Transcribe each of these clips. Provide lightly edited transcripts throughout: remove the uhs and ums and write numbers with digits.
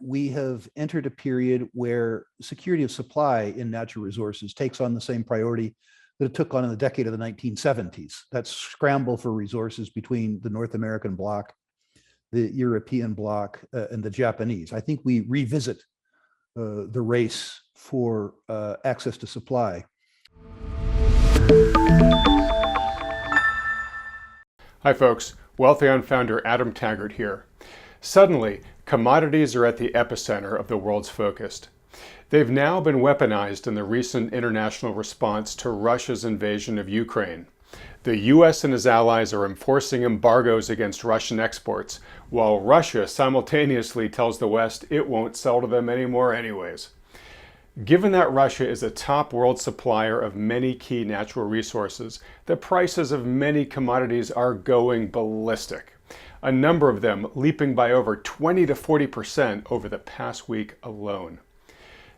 we have entered a period where security of supply in natural resources takes on the same priority that it took on in the decade of the 1970s. That scramble for resources between the North American bloc, the European bloc, and the Japanese. I think we revisit the race for access to supply. Hi folks, Wealthion founder Adam Taggart here. Suddenly, commodities are at the epicenter of the world's focus. They've now been weaponized in the recent international response to Russia's invasion of Ukraine. The US and his allies are enforcing embargoes against Russian exports, while Russia simultaneously tells the West it won't sell to them anymore anyways. Given that Russia is a top world supplier of many key natural resources, the prices of many commodities are going ballistic. A number of them leaping by over 20 to 40% over the past week alone.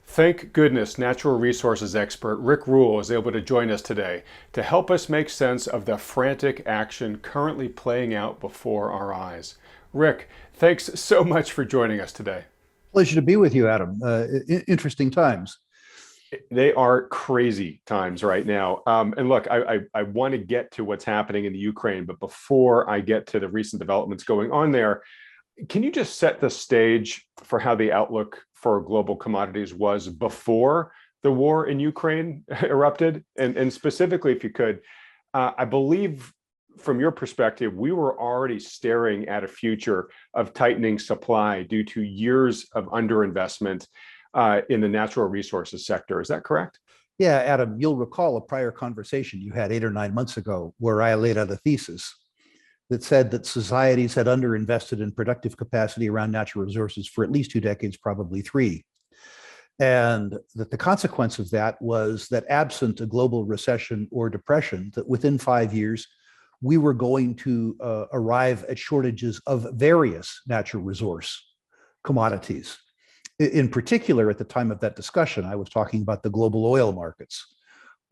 Thank goodness natural resources expert Rick Rule is able to join us today to help us make sense of the frantic action currently playing out before our eyes. Rick, thanks so much for joining us today. Pleasure to be with you, Adam. Interesting times. They are crazy times right now. And look, I want to get to what's happening in the Ukraine, but before I get to the recent developments going on there, can you just set the stage for how the outlook for global commodities was before the war in Ukraine erupted? And specifically, if you could, I believe from your perspective, we were already staring at a future of tightening supply due to years of underinvestment in the natural resources sector. Is that correct? Yeah, Adam, you'll recall a prior conversation you had 8 or 9 months ago where I laid out a thesis that said that societies had underinvested in productive capacity around natural resources for at least 2 decades, probably 3. And that the consequence of that was that absent a global recession or depression, that within 5 years, we were going to arrive at shortages of various natural resource commodities. In particular, at the time of that discussion, I was talking about the global oil markets,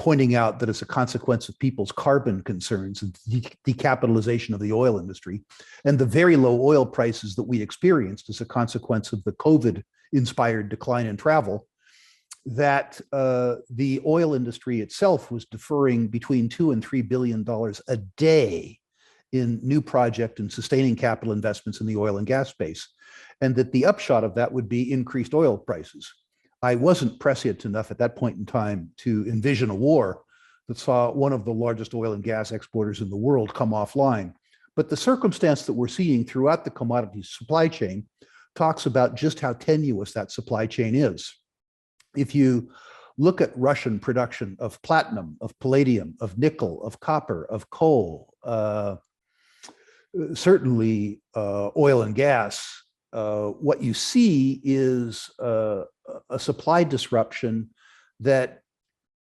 pointing out that as a consequence of people's carbon concerns and decapitalization of the oil industry, and the very low oil prices that we experienced as a consequence of the COVID-inspired decline in travel, that the oil industry itself was deferring between $2 and $3 billion a day in new project and sustaining capital investments in the oil and gas space, and that the upshot of that would be increased oil prices. I wasn't prescient enough at that point in time to envision a war that saw one of the largest oil and gas exporters in the world come offline. But the circumstance that we're seeing throughout the commodities supply chain talks about just how tenuous that supply chain is. If you look at Russian production of platinum, of palladium, of nickel, of copper, of coal, certainly oil and gas, what you see is a supply disruption that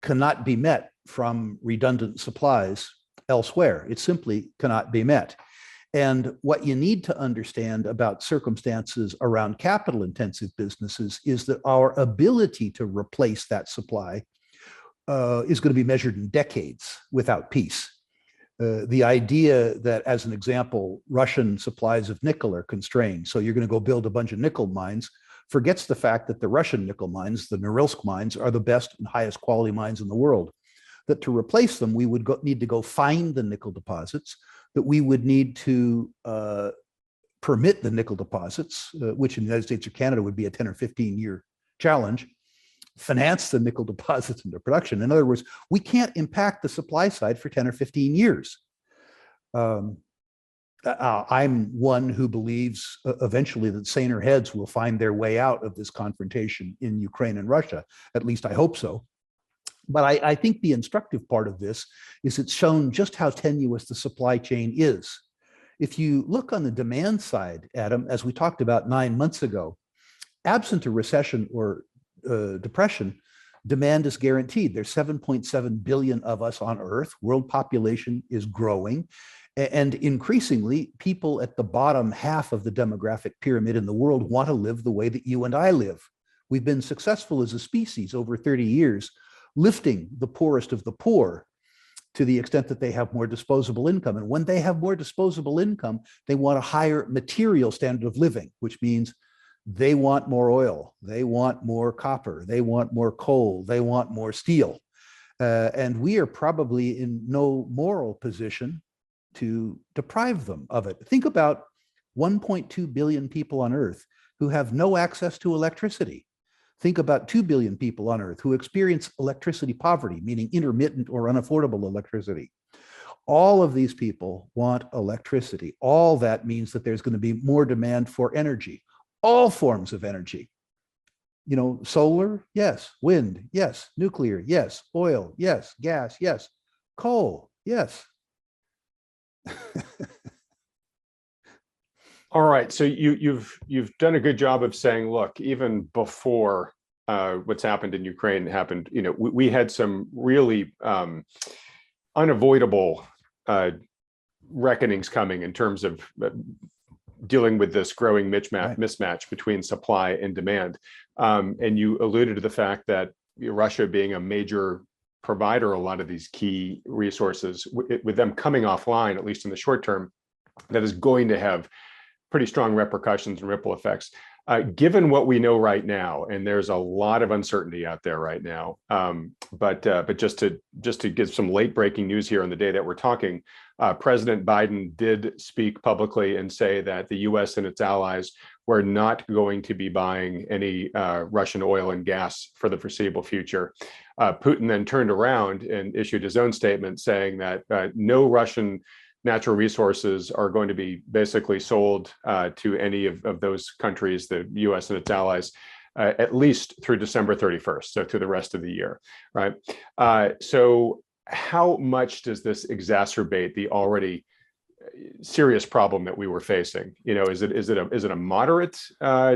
cannot be met from redundant supplies elsewhere. It simply cannot be met. And what you need to understand about circumstances around capital intensive businesses is that our ability to replace that supply is going to be measured in decades without peace. The idea that, as an example, Russian supplies of nickel are constrained, so you're going to go build a bunch of nickel mines, forgets the fact that the Russian nickel mines, the Norilsk mines, are the best and highest quality mines in the world. That to replace them, we would need to go find the nickel deposits, that we would need to permit the nickel deposits, which in the United States or Canada would be a 10 or 15-year challenge, finance the nickel deposits into production. In other words, we can't impact the supply side for 10 or 15 years. I'm one who believes eventually that saner heads will find their way out of this confrontation in Ukraine and Russia. At least I hope so. But I think the instructive part of this is it's shown just how tenuous the supply chain is. If you look on the demand side, Adam, as we talked about 9 months ago, absent a recession or depression, demand is guaranteed. There's 7.7 billion of us on Earth. World population is growing. And increasingly, people at the bottom half of the demographic pyramid in the world want to live the way that you and I live. We've been successful as a species over 30 years, lifting the poorest of the poor to the extent that they have more disposable income. And when they have more disposable income, they want a higher material standard of living, which means They want more oil. They want more copper. They want more coal. They want more steel. And we are probably in no moral position to deprive them of it. Think about 1.2 billion people on Earth who have no access to electricity. Think about 2 billion people on Earth who experience electricity poverty, meaning intermittent or unaffordable electricity. All of these people want electricity. All that means that there's going to be more demand for energy, all forms of energy. You know, solar, yes. Wind, yes. Nuclear, yes. Oil, yes. Gas, yes. Coal, yes. All right, so you've done a good job of saying, look, even before what's happened in Ukraine happened, you know, we had some really unavoidable reckonings coming in terms of dealing with this growing mismatch between supply and demand. And you alluded to the fact that Russia being a major provider of a lot of these key resources, with them coming offline, at least in the short term, that is going to have pretty strong repercussions and ripple effects. Given what we know right now, and there's a lot of uncertainty out there right now, but just to give some late breaking news here on the day that we're talking, President Biden did speak publicly and say that the U.S. and its allies were not going to be buying any Russian oil and gas for the foreseeable future. Putin then turned around and issued his own statement saying that no Russian natural resources are going to be basically sold to any of those countries, the U.S. and its allies, at least through December 31st, so through the rest of the year, right? So how much does this exacerbate the already serious problem that we were facing? You know, is it a moderate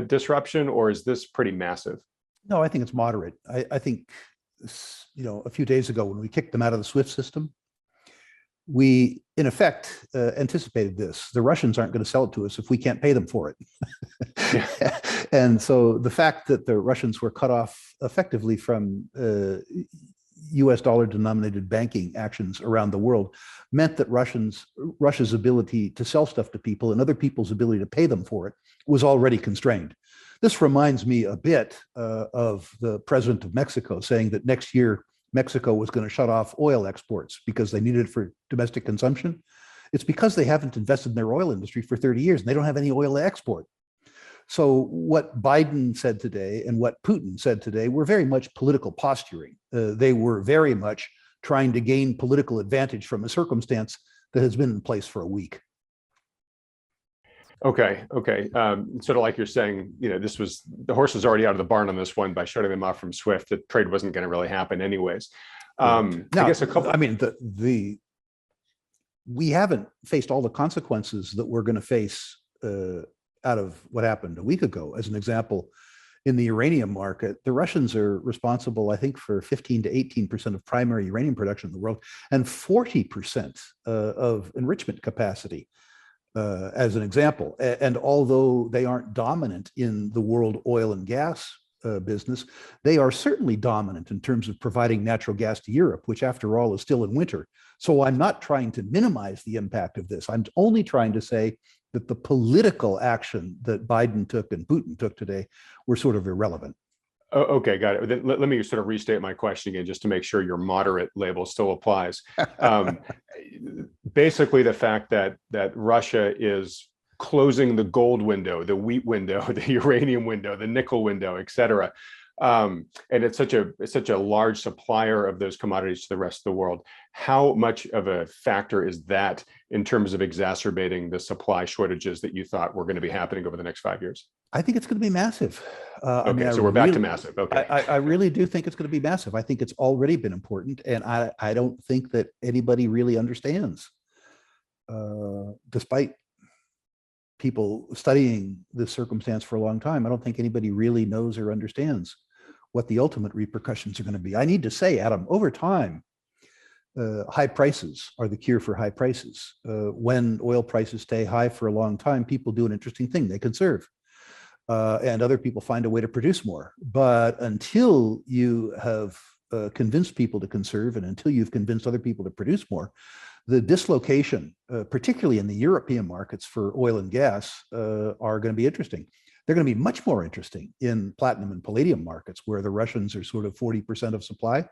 disruption, or is this pretty massive? No, I think it's moderate. I think, you know, a few days ago when we kicked them out of the SWIFT system, we, in effect, anticipated this. The Russians aren't going to sell it to us if we can't pay them for it. Yeah. And so the fact that the Russians were cut off effectively from US dollar denominated banking actions around the world meant that Russia's ability to sell stuff to people and other people's ability to pay them for it was already constrained. This reminds me a bit of the president of Mexico saying that next year Mexico was going to shut off oil exports because they needed it for domestic consumption. It's because they haven't invested in their oil industry for 30 years and they don't have any oil to export. So what Biden said today and what Putin said today were very much political posturing. They were very much trying to gain political advantage from a circumstance that has been in place for a week. Okay. Sort of like you're saying, you know, the horse was already out of the barn on this one by shutting them off from SWIFT. The trade wasn't going to really happen anyways. Now, I guess I mean, we haven't faced all the consequences that we're going to face out of what happened a week ago. As an example, in the uranium market, the Russians are responsible, I think, for 15 to 18% of primary uranium production in the world and 40% of enrichment capacity. As an example. And although they aren't dominant in the world oil and gas business, they are certainly dominant in terms of providing natural gas to Europe, which after all is still in winter. So I'm not trying to minimize the impact of this. I'm only trying to say that the political action that Biden took and Putin took today were sort of irrelevant. Oh, okay, got it. Let me sort of restate my question again, just to make sure your moderate label still applies. Basically, the fact that Russia is closing the gold window, the wheat window, the uranium window, the nickel window, et cetera, and it's such a large supplier of those commodities to the rest of the world. How much of a factor is that in terms of exacerbating the supply shortages that you thought were going to be happening over the next 5 years? I think it's going to be massive. Okay, so we're back to massive. Okay. I really do think it's going to be massive. I think it's already been important, and I don't think that anybody really understands, despite people studying this circumstance for a long time. I don't think anybody really knows or understands what the ultimate repercussions are going to be. I need to say, Adam, over time, high prices are the cure for high prices. When oil prices stay high for a long time, people do an interesting thing. They conserve. And other people find a way to produce more. But until you have convinced people to conserve and until you've convinced other people to produce more, the dislocation, particularly in the European markets for oil and gas, are going to be interesting. They're going to be much more interesting in platinum and palladium markets, where the Russians are sort of 40% of supply.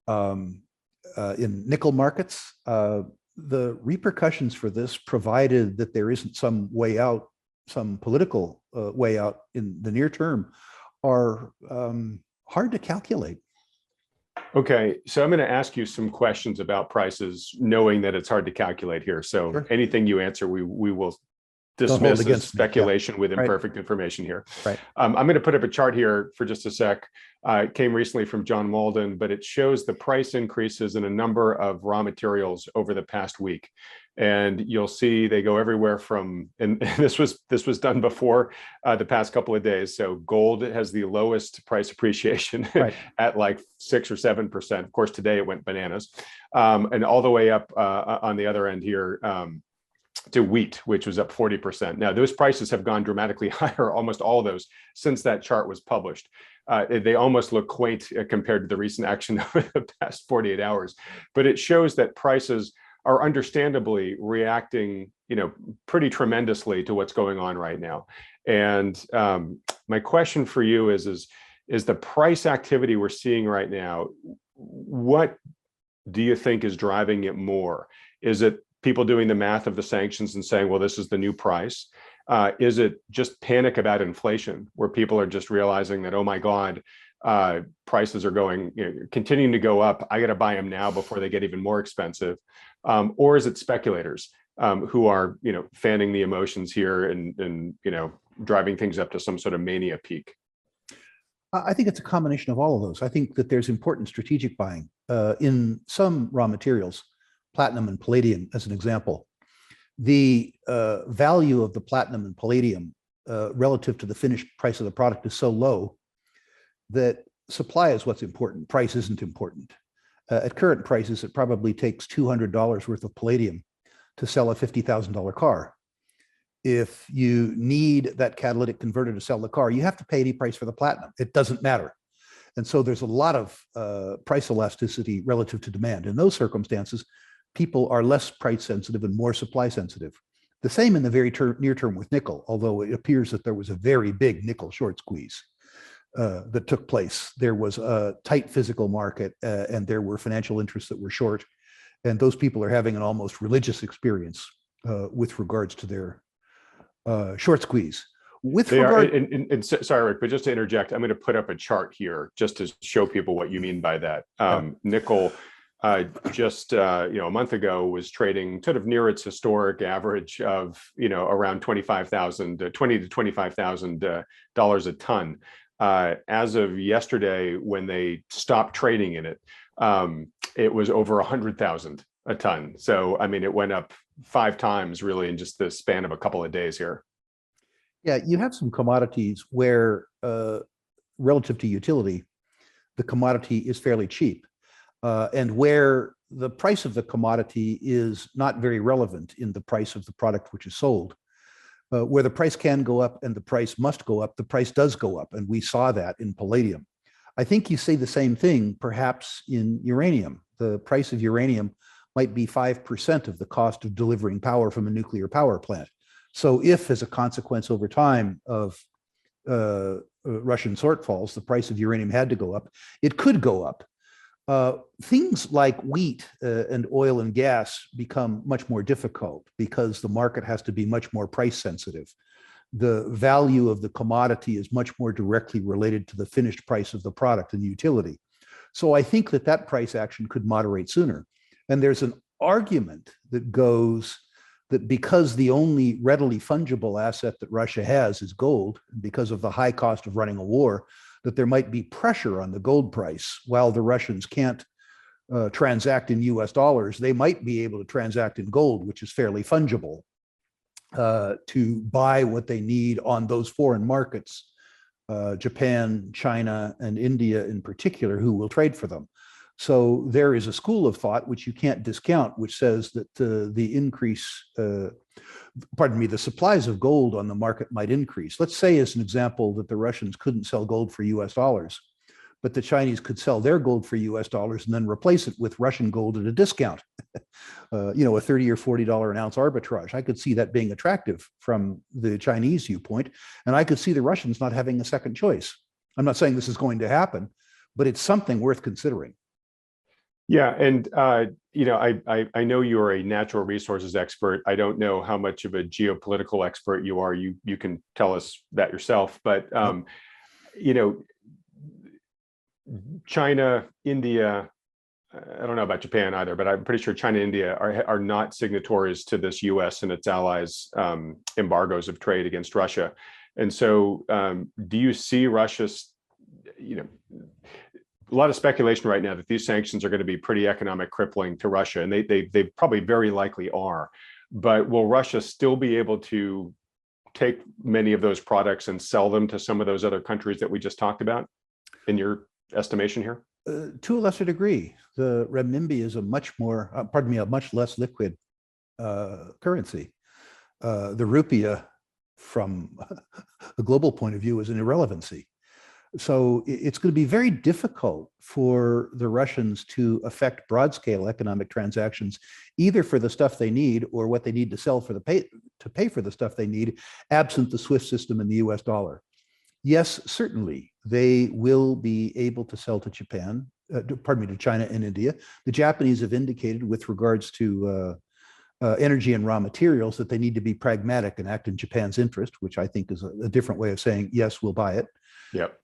In nickel markets, the repercussions for this, provided that there isn't some way out, some political way out in the near term, are hard to calculate. Okay, so I'm going to ask you some questions about prices, knowing that it's hard to calculate here. So Sure. anything you answer, we will dismiss as speculation with imperfect information here. Right. I'm going to put up a chart here for just a sec. It came recently from John Walden, but it shows the price increases in a number of raw materials over the past week. And you'll see they go everywhere from, and this was done before the past couple of days. So gold has the lowest price appreciation right. at like 6 or 7%. Of course, today it went bananas, and all the way up on the other end here to wheat, which was up 40%. Now, those prices have gone dramatically higher, almost all of those, since that chart was published. They almost look quaint compared to the recent action over the past 48 hours. But it shows that prices are understandably reacting, pretty tremendously to what's going on right now. And my question for you is the price activity we're seeing right now, what do you think is driving it more? Is it people doing the math of the sanctions and saying, well, this is the new price? Is it just panic about inflation, where people are just realizing that, oh my God, prices are going, continuing to go up. I got to buy them now before they get even more expensive. Or is it speculators who are, fanning the emotions here and driving things up to some sort of mania peak? I think it's a combination of all of those. I think that there's important strategic buying in some raw materials, platinum and palladium, as an example. The value of the platinum and palladium relative to the finished price of the product is so low that supply is what's important. Price isn't important. At current prices, it probably takes $200 worth of palladium to sell a $50,000 car. If you need that catalytic converter to sell the car, you have to pay any price for the platinum. It doesn't matter. And so there's a lot of price elasticity relative to demand. In those circumstances, people are less price sensitive and more supply sensitive. The same in the very near term with nickel, although it appears that there was a very big nickel short squeeze that took place. There was a tight physical market and there were financial interests that were short. And those people are having an almost religious experience with regards to their short squeeze. Sorry, Rick, but just to interject, I'm going to put up a chart here just to show people what you mean by that. Nickel just a month ago was trading sort of near its historic average of around $20,000 to $25,000 a ton. As of yesterday, when they stopped trading in it, it was over 100,000 a ton. So I mean, it went up 5 times really in just the span of a couple of days here. Yeah, you have some commodities where relative to utility, the commodity is fairly cheap. And where the price of the commodity is not very relevant in the price of the product which is sold. Where the price can go up and the price must go up, the price does go up. And we saw that in palladium. I think you say the same thing perhaps in uranium. The price of uranium might be 5% of the cost of delivering power from a nuclear power plant. So if, as a consequence over time of Russian shortfalls, the price of uranium had to go up, it could go up. Things like wheat and oil and gas become much more difficult because the market has to be much more price sensitive. The value of the commodity is much more directly related to the finished price of the product and utility. So I think that price action could moderate sooner. And there's an argument that goes that because the only readily fungible asset that Russia has is gold, because of the high cost of running a war, that there might be pressure on the gold price. While the Russians can't transact in US dollars, they might be able to transact in gold, which is fairly fungible, to buy what they need on those foreign markets, Japan, China, and India in particular, who will trade for them. So there is a school of thought, which you can't discount, which says that the supplies of gold on the market might increase. Let's say, as an example, that the Russians couldn't sell gold for US dollars, but the Chinese could sell their gold for US dollars and then replace it with Russian gold at a discount. A $30 or $40 an ounce arbitrage. I could see that being attractive from the Chinese viewpoint, and I could see the Russians not having a second choice. I'm not saying this is going to happen, but it's something worth considering. Yeah, and I know you're a natural resources expert. I don't know how much of a geopolitical expert you are. You can tell us that yourself. But China, India, I don't know about Japan either, but I'm pretty sure China and India are not signatories to this U.S. and its allies' embargoes of trade against Russia. And so, do you see Russia's, a lot of speculation right now that these sanctions are going to be pretty economic crippling to Russia, and they probably very likely are. But will Russia still be able to take many of those products and sell them to some of those other countries that we just talked about, in your estimation here? To a lesser degree. The renminbi is a much less liquid currency. The rupiah, from a global point of view, is an irrelevancy. So it's going to be very difficult for the Russians to affect broad-scale economic transactions, either for the stuff they need or what they need to sell to pay for the stuff they need, absent the SWIFT system and the US dollar. Yes, certainly, they will be able to sell to to China and India. The Japanese have indicated with regards to energy and raw materials that they need to be pragmatic and act in Japan's interest, which I think is a different way of saying, yes, we'll buy it. Yep.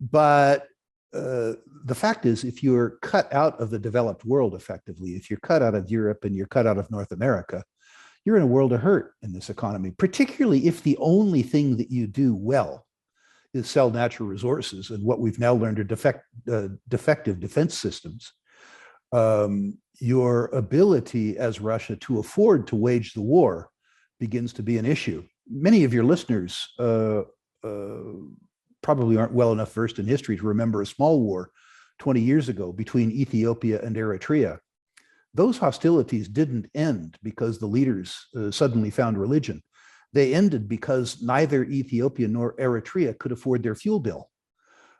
But the fact is, if you're cut out of the developed world effectively, if you're cut out of Europe and you're cut out of North America, you're in a world of hurt in this economy, particularly if the only thing that you do well is sell natural resources and what we've now learned are defective defense systems. Your ability as Russia to afford to wage the war begins to be an issue. Many of your listeners probably aren't well enough versed in history to remember a small war 20 years ago between Ethiopia and Eritrea. Those hostilities didn't end because the leaders suddenly found religion. They ended because neither Ethiopia nor Eritrea could afford their fuel bill.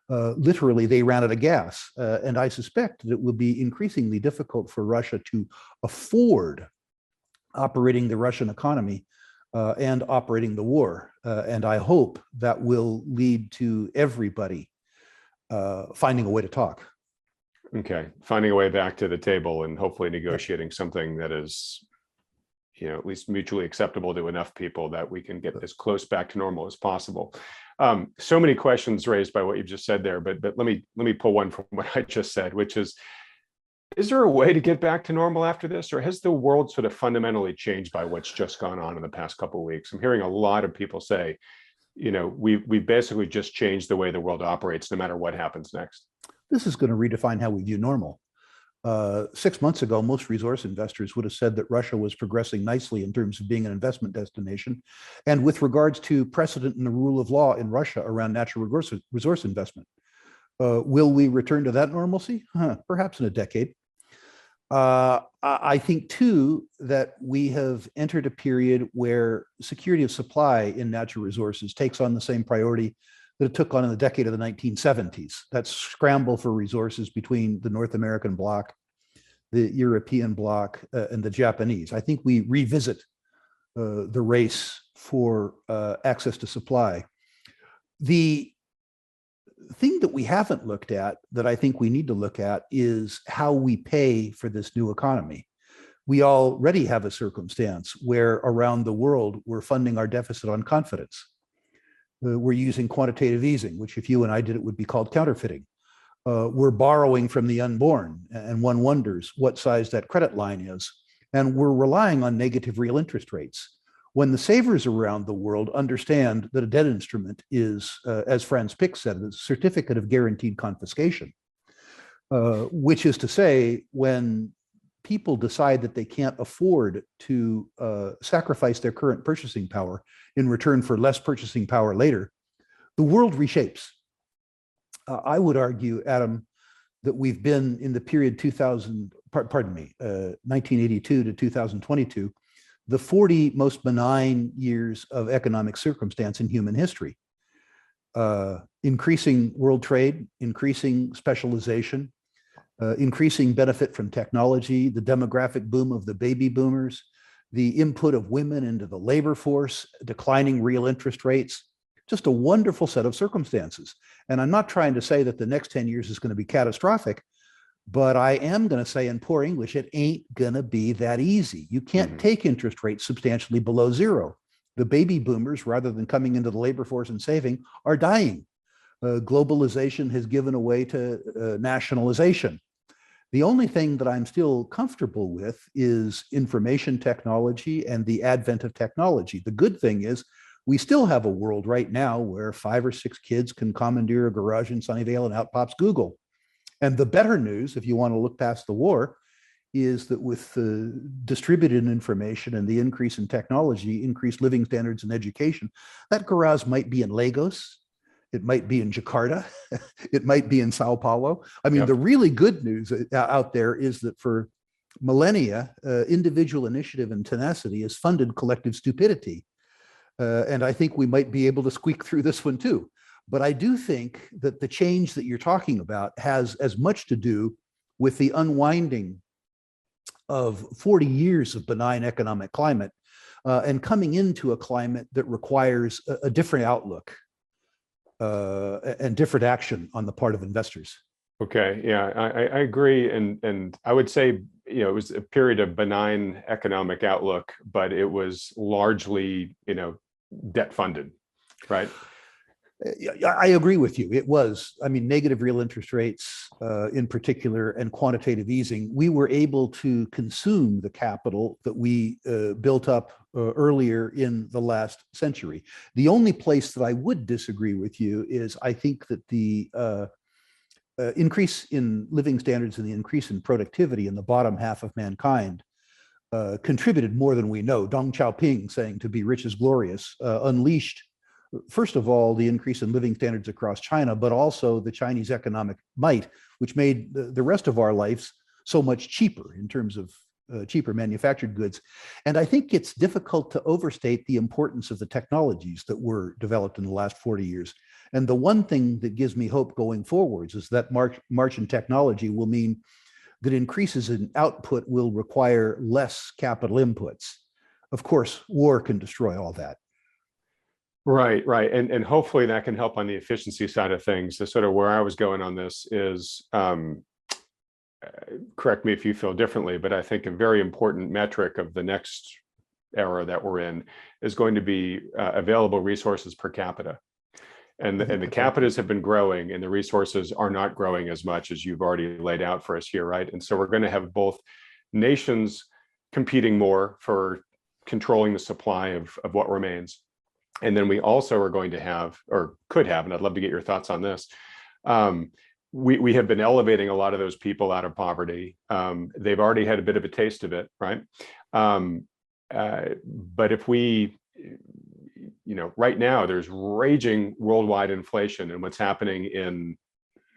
Literally, they ran out of gas. And I suspect that it will be increasingly difficult for Russia to afford operating the Russian economy and operating the war. And I hope that will lead to everybody finding a way to talk. Okay, finding a way back to the table and hopefully negotiating something that is, at least mutually acceptable to enough people that we can get as close back to normal as possible. So many questions raised by what you've just said there, but let me pull one from what I just said, which is there a way to get back to normal after this, or has the world sort of fundamentally changed by what's just gone on in the past couple of weeks? I'm hearing a lot of people say, we've basically just changed the way the world operates, no matter what happens next. This is going to redefine how we view normal. 6 months ago, most resource investors would have said that Russia was progressing nicely in terms of being an investment destination. And with regards to precedent and the rule of law in Russia around natural resource investment, will we return to that normalcy? Perhaps in a decade. I think, too, that we have entered a period where security of supply in natural resources takes on the same priority that it took on in the decade of the 1970s. That scramble for resources between the North American bloc, the European bloc, and the Japanese. I think we revisit the race for access to supply. The thing that we haven't looked at that I think we need to look at is how we pay for this new economy. We already have a circumstance where around the world we're funding our deficit on confidence. We're using quantitative easing, which if you and I did it would be called counterfeiting. We're borrowing from the unborn, and one wonders what size that credit line is. And we're relying on negative real interest rates. When the savers around the world understand that a debt instrument is, as Franz Pick said, a certificate of guaranteed confiscation, which is to say, when people decide that they can't afford to sacrifice their current purchasing power in return for less purchasing power later, the world reshapes. I would argue, that we've been in the period 1982 to 2022, the 40 most benign years of economic circumstance in human history. increasing world trade, increasing specialization, increasing benefit from technology, the demographic boom of the baby boomers, the input of women into the labor force, declining real interest rates, just a wonderful set of circumstances. And I'm not trying to say that the next 10 years is going to be catastrophic, but I am going to say in poor English, it ain't going to be that easy. You can't take interest rates substantially below zero. The baby boomers, rather than coming into the labor force and saving, are dying. Globalization has given way to nationalization. The only thing that I'm still comfortable with is information technology and the advent of technology. The good thing is we still have a world right now where 5 or 6 kids can commandeer a garage in Sunnyvale and out pops Google. And the better news, if you want to look past the war, is that with distributed information and the increase in technology, increased living standards and education, that garage might be in Lagos, it might be in Jakarta, it might be in Sao Paulo. I mean, the really good news out there is that for millennia, individual initiative and tenacity has funded collective stupidity. And I think we might be able to squeak through this one too. But I do think that the change that you're talking about has as much to do with the unwinding of 40 years of benign economic climate and coming into a climate that requires a different outlook and different action on the part of investors. Okay, yeah, I agree, and I would say, it was a period of benign economic outlook, but it was largely, debt funded, right? I agree with you. It was, negative real interest rates in particular and quantitative easing. We were able to consume the capital that we built up earlier in the last century. The only place that I would disagree with you is I think that the increase in living standards and the increase in productivity in the bottom half of mankind contributed more than we know. Deng Xiaoping saying to be rich is glorious unleashed, first of all, the increase in living standards across China, but also the Chinese economic might, which made the rest of our lives so much cheaper in terms of cheaper manufactured goods. And I think it's difficult to overstate the importance of the technologies that were developed in the last 40 years. And the one thing that gives me hope going forwards is that march in technology will mean that increases in output will require less capital inputs. Of course, war can destroy all that. Right. And hopefully that can help on the efficiency side of things. So sort of where I was going on this is, correct me if you feel differently, but I think a very important metric of the next era that we're in is going to be available resources per capita. And the capitas have been growing and the resources are not growing as much as you've already laid out for us here, right? And so we're going to have both nations competing more for controlling the supply of what remains. And then we also are going to have, or could have, and I'd love to get your thoughts on this. We have been elevating a lot of those people out of poverty. They've already had a bit of a taste of it, right? But if we, right now there's raging worldwide inflation, and what's happening in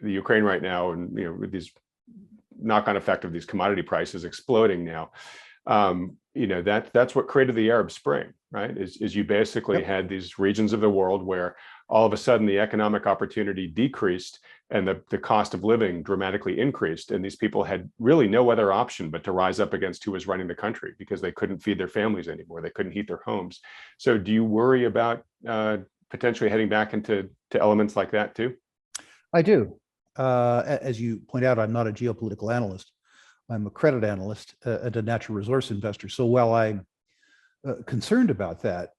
the Ukraine right now, and with these knock-on effect of these commodity prices exploding now. That's what created the Arab Spring, right? Is you basically had these regions of the world where all of a sudden the economic opportunity decreased and the cost of living dramatically increased. And these people had really no other option but to rise up against who was running the country because they couldn't feed their families anymore. They couldn't heat their homes. So do you worry about potentially heading back into elements like that too? I do. As you point out, I'm not a geopolitical analyst. I'm a credit analyst and a natural resource investor. So while I'm concerned about that,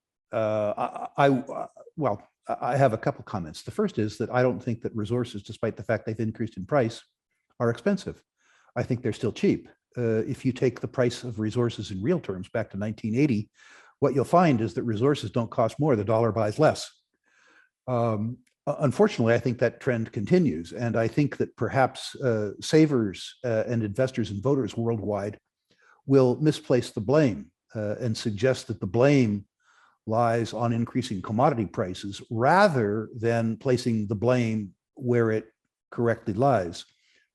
I have a couple comments. The first is that I don't think that resources, despite the fact they've increased in price, are expensive. I think they're still cheap. If you take the price of resources in real terms back to 1980, what you'll find is that resources don't cost more, the dollar buys less. Unfortunately, I think that trend continues. And I think that perhaps savers and investors and voters worldwide will misplace the blame and suggest that the blame lies on increasing commodity prices rather than placing the blame where it correctly lies,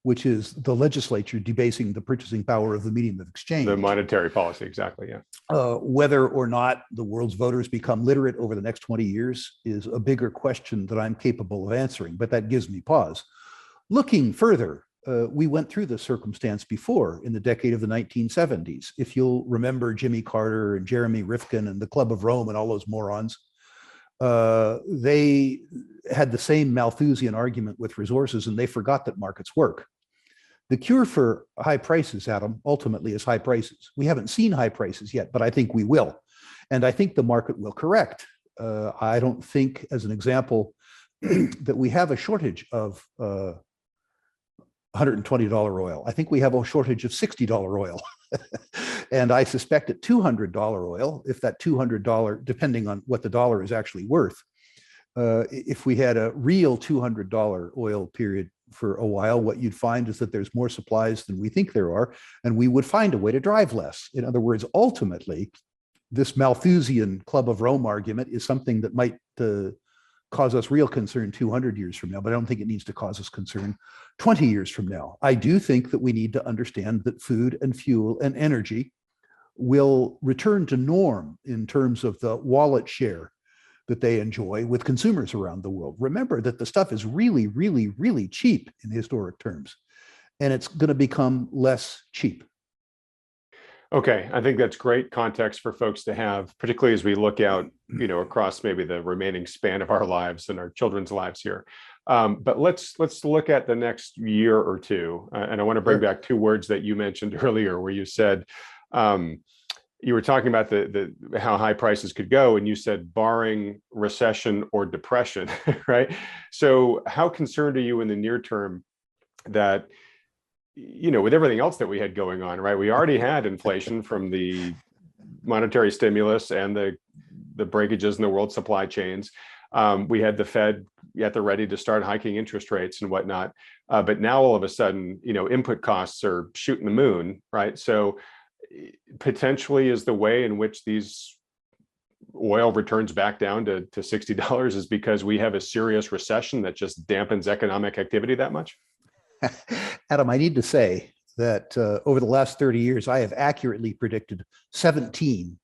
which is the legislature debasing the purchasing power of the medium of exchange. The monetary policy, exactly, yeah. Whether or not the world's voters become literate over the next 20 years is a bigger question that I'm capable of answering, but that gives me pause. Looking further, we went through this circumstance before in the decade of the 1970s. If you'll remember Jimmy Carter and Jeremy Rifkin and the Club of Rome and all those morons, they had the same Malthusian argument with resources, and they forgot that markets work. The cure for high prices, Adam, ultimately is high prices. We haven't seen high prices yet, but I think we will. And I think the market will correct. I don't think, as an example, that we have a shortage of $120 oil. I think we have a shortage of $60 oil. And I suspect at $200 oil, if that $200, depending on what the dollar is actually worth, if we had a real $200 oil period for a while, what you'd find is that there's more supplies than we think there are, and we would find a way to drive less. In other words, ultimately, this Malthusian Club of Rome argument is something that might cause us real concern 200 years from now, but I don't think it needs to cause us concern 20 years from now. I do think that we need to understand that food and fuel and energy will return to norm in terms of the wallet share that they enjoy with consumers around the world. Remember that the stuff is really, really, really cheap in historic terms, and it's going to become less cheap. Okay, I think that's great context for folks to have, particularly as we look out, across maybe the remaining span of our lives and our children's lives here. But let's look at the next year or two, and I want to bring back two words that you mentioned earlier, where you said you were talking about the how high prices could go, and you said barring recession or depression, right? So, how concerned are you in the near term that, with everything else that we had going on, right? We already had inflation from the monetary stimulus and the breakages in the world supply chains. We had the Fed at the ready to start hiking interest rates and whatnot. But now all of a sudden, input costs are shooting the moon, right? So potentially is the way in which these oil returns back down to $60 is because we have a serious recession that just dampens economic activity that much? Adam, I need to say that over the last 30 years, I have accurately predicted 17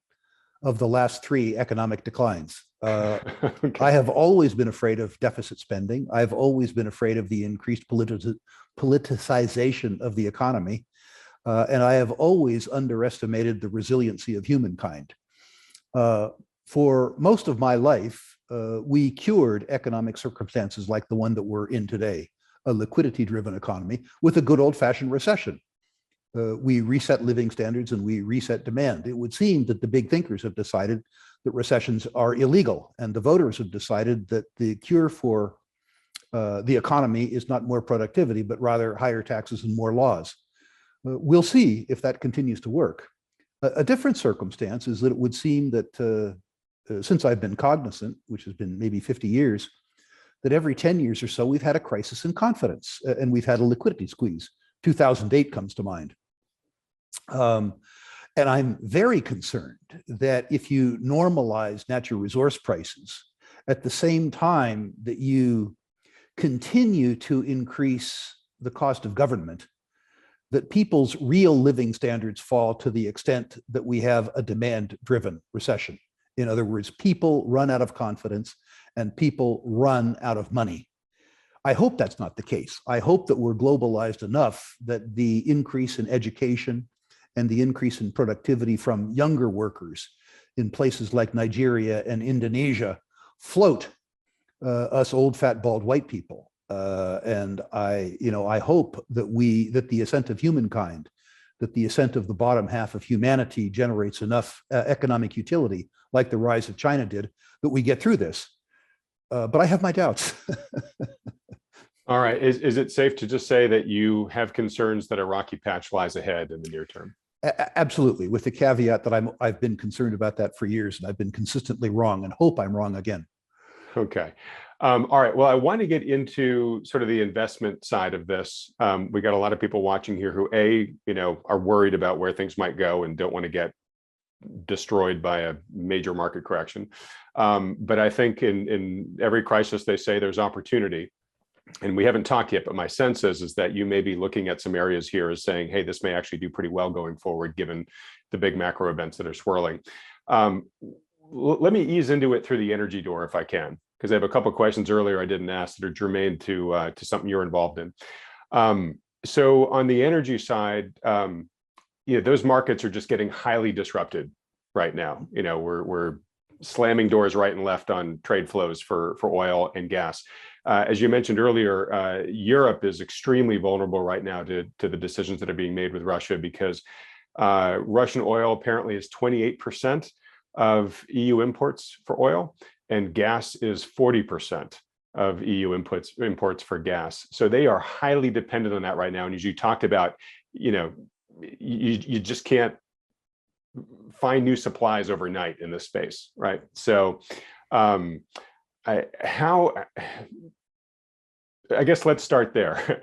of the last 3 economic declines. Okay. I have always been afraid of deficit spending. I've always been afraid of the increased politicization of the economy. And I have always underestimated the resiliency of humankind. For most of my life, we cured economic circumstances like the one that we're in today, a liquidity-driven economy, with a good old-fashioned recession. We reset living standards and we reset demand. It would seem that the big thinkers have decided that recessions are illegal, and the voters have decided that the cure for the economy is not more productivity, but rather higher taxes and more laws. We'll see if that continues to work. A different circumstance is that it would seem that since I've been cognizant, which has been maybe 50 years, that every 10 years or so, we've had a crisis in confidence and we've had a liquidity squeeze. 2008 comes to mind. And I'm very concerned that if you normalize natural resource prices at the same time that you continue to increase the cost of government, that people's real living standards fall to the extent that we have a demand-driven recession. In other words, people run out of confidence and people run out of money. I hope that's not the case. I hope that we're globalized enough that the increase in education and the increase in productivity from younger workers in places like Nigeria and Indonesia float us old, fat, bald white people. And I hope that the ascent of humankind, that the ascent of the bottom half of humanity generates enough economic utility, like the rise of China did, that we get through this. But I have my doubts. All right. Is it safe to just say that you have concerns that a rocky patch lies ahead in the near term? Absolutely, with the caveat that I've been concerned about that for years, and I've been consistently wrong, and hope I'm wrong again. Okay. All right. Well, I want to get into sort of the investment side of this. We got a lot of people watching here who, are worried about where things might go and don't want to get destroyed by a major market correction. But I think in every crisis, they say there's opportunity. And we haven't talked yet, but my sense is that you may be looking at some areas here as saying, hey, this may actually do pretty well going forward, given the big macro events that are swirling. Let me ease into it through the energy door if I can, because I have a couple of questions earlier I didn't ask that are germane to something you're involved in. So on the energy side, those markets are just getting highly disrupted right now. We're slamming doors right and left on trade flows for oil and gas. As you mentioned earlier, Europe is extremely vulnerable right now to the decisions that are being made with Russia, because Russian oil apparently is 28% of EU imports for oil, and gas is 40% of EU imports for gas. So they are highly dependent on that right now. And as you talked about, you just can't find new supplies overnight in this space, right? So I guess let's start there.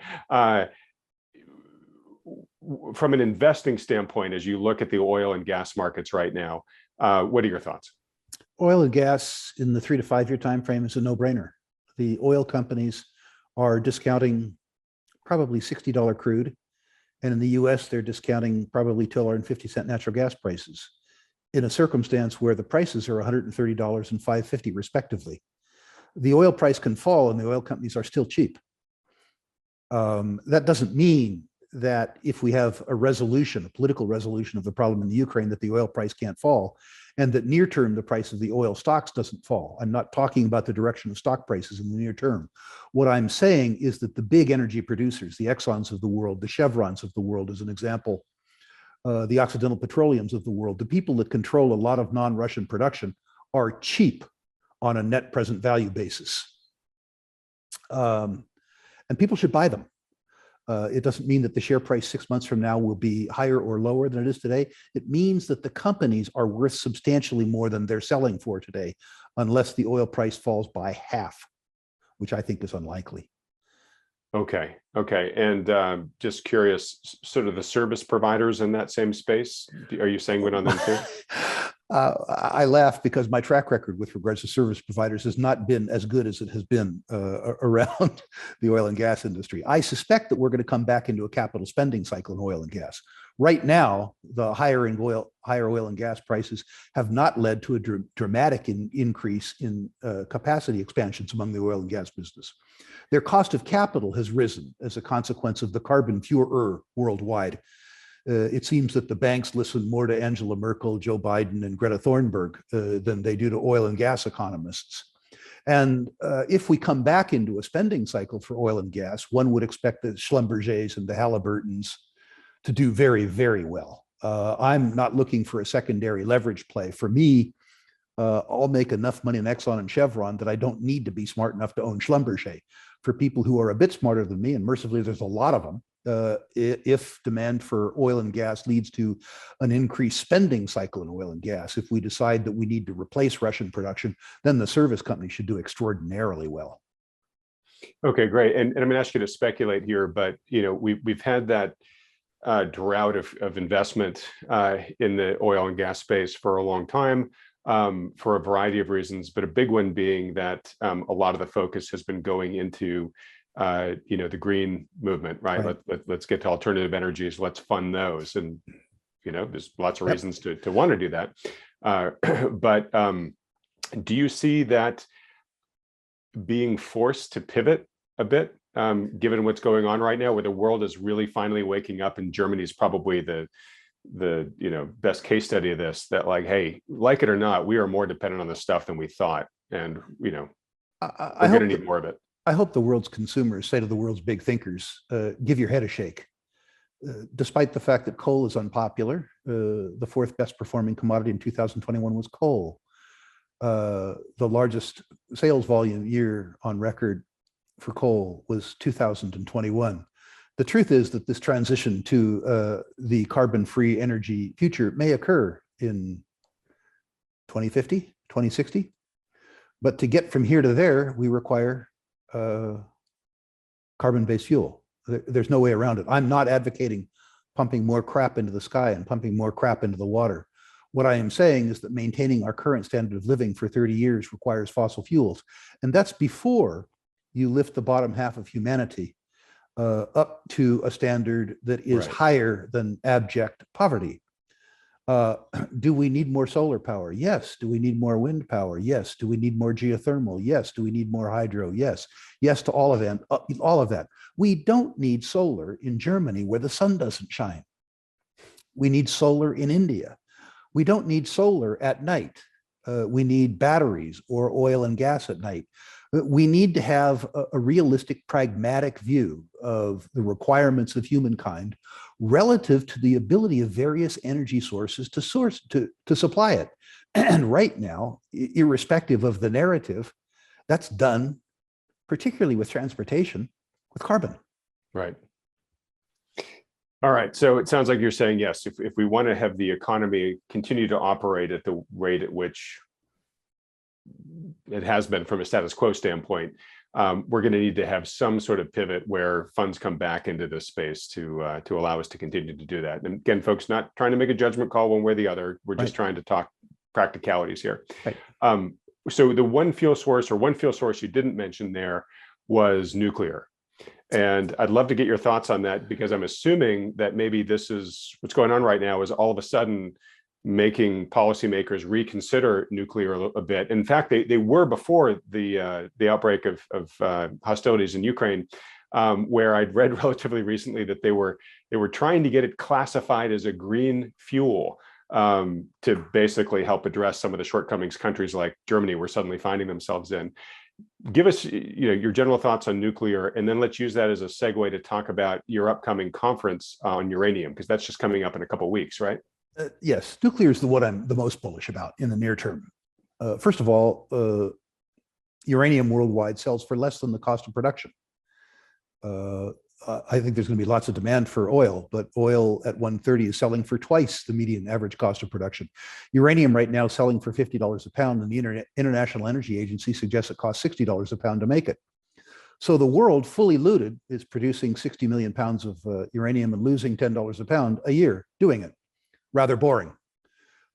From an investing standpoint, as you look at the oil and gas markets right now, what are your thoughts? Oil and gas in the 3 to 5 year time frame is a no-brainer. The oil companies are discounting probably $60 crude, and in the US, they're discounting probably $2.50 natural gas prices in a circumstance where the prices are $130 and $5.50 respectively. The oil price can fall and the oil companies are still cheap. That doesn't mean that if we have a political resolution of the problem in the Ukraine, that the oil price can't fall, and that near term, the price of the oil stocks doesn't fall. I'm not talking about the direction of stock prices in the near term. What I'm saying is that the big energy producers, the Exxons of the world, the Chevrons of the world, as an example, the Occidental Petroleums of the world, the people that control a lot of non-Russian production are cheap on a net present value basis. And people should buy them. It doesn't mean that the share price 6 months from now will be higher or lower than it is today. It means that the companies are worth substantially more than they're selling for today, unless the oil price falls by half, which I think is unlikely. Okay. And just curious, sort of the service providers in that same space, are you sanguine on them too? I laugh because my track record with regards to service providers has not been as good as it has been around the oil and gas industry. I suspect that we're going to come back into a capital spending cycle in oil and gas. Right now, the higher oil and gas prices have not led to a dramatic increase in capacity expansions among the oil and gas business. Their cost of capital has risen as a consequence of the carbon furor worldwide. It seems that the banks listen more to Angela Merkel, Joe Biden, and Greta Thunberg than they do to oil and gas economists. And if we come back into a spending cycle for oil and gas, one would expect the Schlumbergers and the Halliburtons to do very, very well. I'm not looking for a secondary leverage play. For me, I'll make enough money in Exxon and Chevron that I don't need to be smart enough to own Schlumberger. For people who are a bit smarter than me, and mercifully there's a lot of them, if demand for oil and gas leads to an increased spending cycle in oil and gas, if we decide that we need to replace Russian production, then the service company should do extraordinarily well. Okay, great. And I'm going to ask you to speculate here, but we've had that drought of investment in the oil and gas space for a long time. For a variety of reasons, but a big one being that a lot of the focus has been going into the green movement, right? Let's get to alternative energies. Let's fund those, and there's lots of reasons to want to do that. But do you see that being forced to pivot a bit, given what's going on right now, where the world is really finally waking up, and Germany is probably the best case study of this, that hey, like it or not, we are more dependent on this stuff than we thought, and we're going to need more of it. I hope the world's consumers say to the world's big thinkers, give your head a shake. Despite the fact that coal is unpopular, the fourth best performing commodity in 2021 was coal. The largest sales volume year on record for coal was 2021. The truth is that this transition to the carbon-free energy future may occur in 2050, 2060. But to get from here to there, we require carbon-based fuel. There's no way around it. I'm not advocating pumping more crap into the sky and pumping more crap into the water. What I am saying is that maintaining our current standard of living for 30 years requires fossil fuels. And that's before you lift the bottom half of humanity up to a standard that is Right. higher than abject poverty. Do we need more solar power? Yes. Do we need more wind power? Yes. Do we need more geothermal? Yes. Do we need more hydro? Yes. Yes to all of that. All of that. We don't need solar in Germany where the sun doesn't shine. We need solar in India. We don't need solar at night. We need batteries or oil and gas at night. We need to have a realistic, pragmatic view of the requirements of humankind relative to the ability of various energy sources to supply it. And right now, irrespective of the narrative, that's done, particularly with transportation, with carbon. Right. All right. So it sounds like you're saying, yes, if we want to have the economy continue to operate at the rate at which it has been from a status quo standpoint, we're going to need to have some sort of pivot where funds come back into this space to allow us to continue to do that. And again, folks, not trying to make a judgment call one way or the other. We're just trying to talk practicalities here. Right. So the one fuel source you didn't mention there was nuclear. And I'd love to get your thoughts on that, because I'm assuming that maybe this is what's going on right now, is all of a sudden making policymakers reconsider nuclear a bit. In fact, they were before the outbreak of hostilities in Ukraine, where I'd read relatively recently that they were trying to get it classified as a green fuel to basically help address some of the shortcomings countries like Germany were suddenly finding themselves in. Give us your general thoughts on nuclear, and then let's use that as a segue to talk about your upcoming conference on uranium, because that's just coming up in a couple of weeks, right? Yes, nuclear is what I'm the most bullish about in the near term. First of all, uranium worldwide sells for less than the cost of production. I think there's going to be lots of demand for oil, but oil at 130 is selling for twice the median average cost of production. Uranium right now is selling for $50 a pound, and the International Energy Agency suggests it costs $60 a pound to make it. So the world, fully looted, is producing 60 million pounds of uranium and losing $10 a pound a year doing it. Rather boring.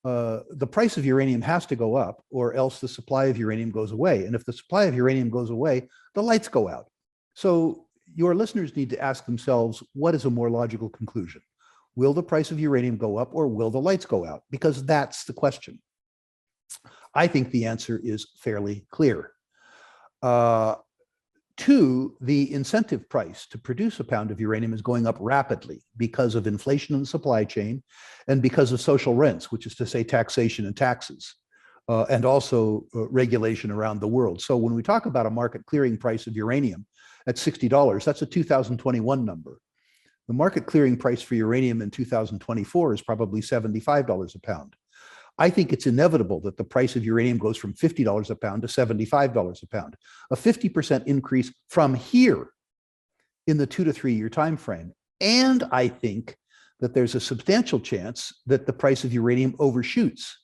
The price of uranium has to go up, or else the supply of uranium goes away. And if the supply of uranium goes away, the lights go out. So your listeners need to ask themselves, what is a more logical conclusion? Will the price of uranium go up, or will the lights go out? Because that's the question. I think the answer is fairly clear. Two, the incentive price to produce a pound of uranium is going up rapidly because of inflation in the supply chain and because of social rents, which is to say taxation and taxes, and also regulation around the world. So when we talk about a market clearing price of uranium at $60, that's a 2021 number. The market clearing price for uranium in 2024 is probably $75 a pound. I think it's inevitable that the price of uranium goes from $50 a pound to $75 a pound, a 50% increase from here in the 2 to 3 year time frame. And I think that there's a substantial chance that the price of uranium overshoots,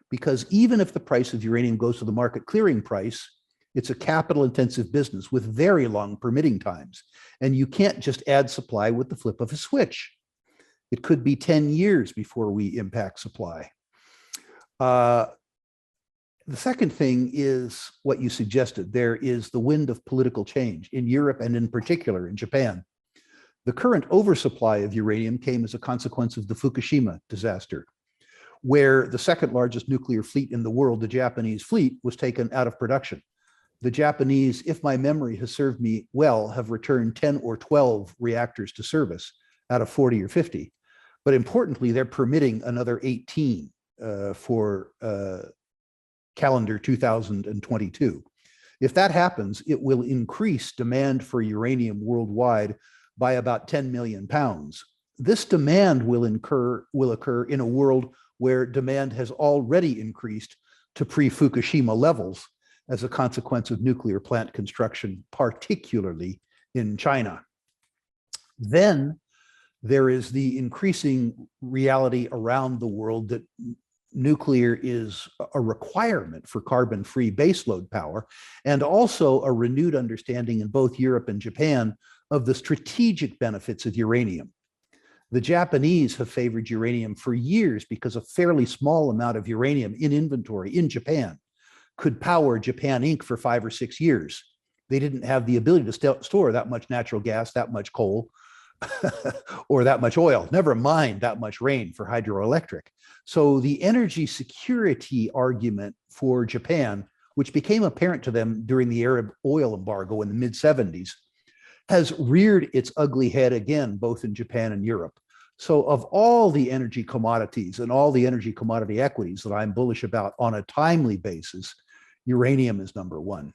because even if the price of uranium goes to the market clearing price, it's a capital intensive business with very long permitting times. And you can't just add supply with the flip of a switch. It could be 10 years before we impact supply. The second thing is what you suggested. There is the wind of political change in Europe, and in particular in Japan. The current oversupply of uranium came as a consequence of the Fukushima disaster, where the second largest nuclear fleet in the world, the Japanese fleet, was taken out of production. The Japanese, if my memory has served me well, have returned 10 or 12 reactors to service out of 40 or 50. But importantly, they're permitting another 18 for calendar 2022. If that happens, it will increase demand for uranium worldwide by about 10 million pounds. This demand will occur in a world where demand has already increased to pre-Fukushima levels as a consequence of nuclear plant construction, particularly in China. Then there is the increasing reality around the world that nuclear is a requirement for carbon-free baseload power, and also a renewed understanding in both Europe and Japan of the strategic benefits of uranium. The Japanese have favored uranium for years because a fairly small amount of uranium in inventory in Japan could power Japan Inc. for 5 or 6 years. They didn't have the ability to store that much natural gas, that much coal, or that much oil, never mind that much rain for hydroelectric. So the energy security argument for Japan, which became apparent to them during the Arab oil embargo in the mid 70s, has reared its ugly head again, both in Japan and Europe. So of all the energy commodities and all the energy commodity equities that I'm bullish about on a timely basis, uranium is number one.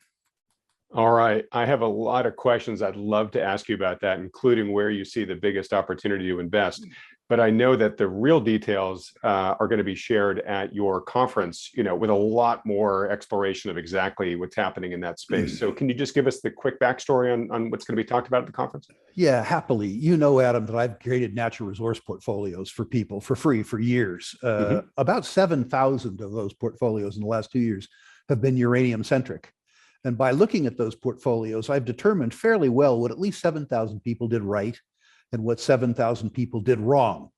All right. I have a lot of questions I'd love to ask you about that, including where you see the biggest opportunity to invest. But I know that the real details are going to be shared at your conference, with a lot more exploration of exactly what's happening in that space. So can you just give us the quick backstory on what's going to be talked about at the conference? Yeah, happily. Adam, that I've created natural resource portfolios for people for free for years. About 7,000 of those portfolios in the last 2 years have been uranium centric. And by looking at those portfolios, I've determined fairly well what at least 7,000 people did right and what 7,000 people did wrong.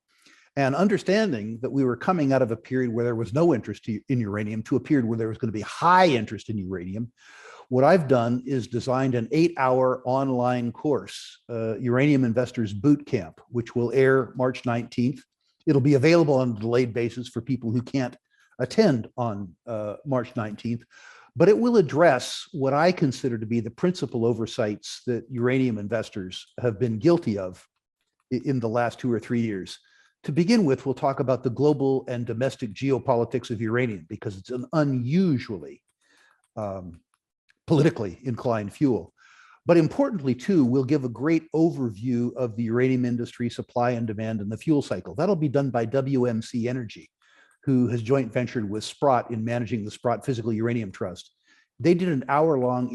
And understanding that we were coming out of a period where there was no interest in uranium to a period where there was going to be high interest in uranium, what I've done is designed an 8-hour online course, Uranium Investors Boot Camp, which will air March 19th. It'll be available on a delayed basis for people who can't attend on March 19th. But it will address what I consider to be the principal oversights that uranium investors have been guilty of in the last 2 or 3 years. To begin with, we'll talk about the global and domestic geopolitics of uranium because it's an unusually politically inclined fuel. But importantly, too, we'll give a great overview of the uranium industry, supply and demand, and the fuel cycle. That'll be done by WMC Energy, who has joint ventured with Sprott in managing the Sprott Physical Uranium Trust. They did an hour-long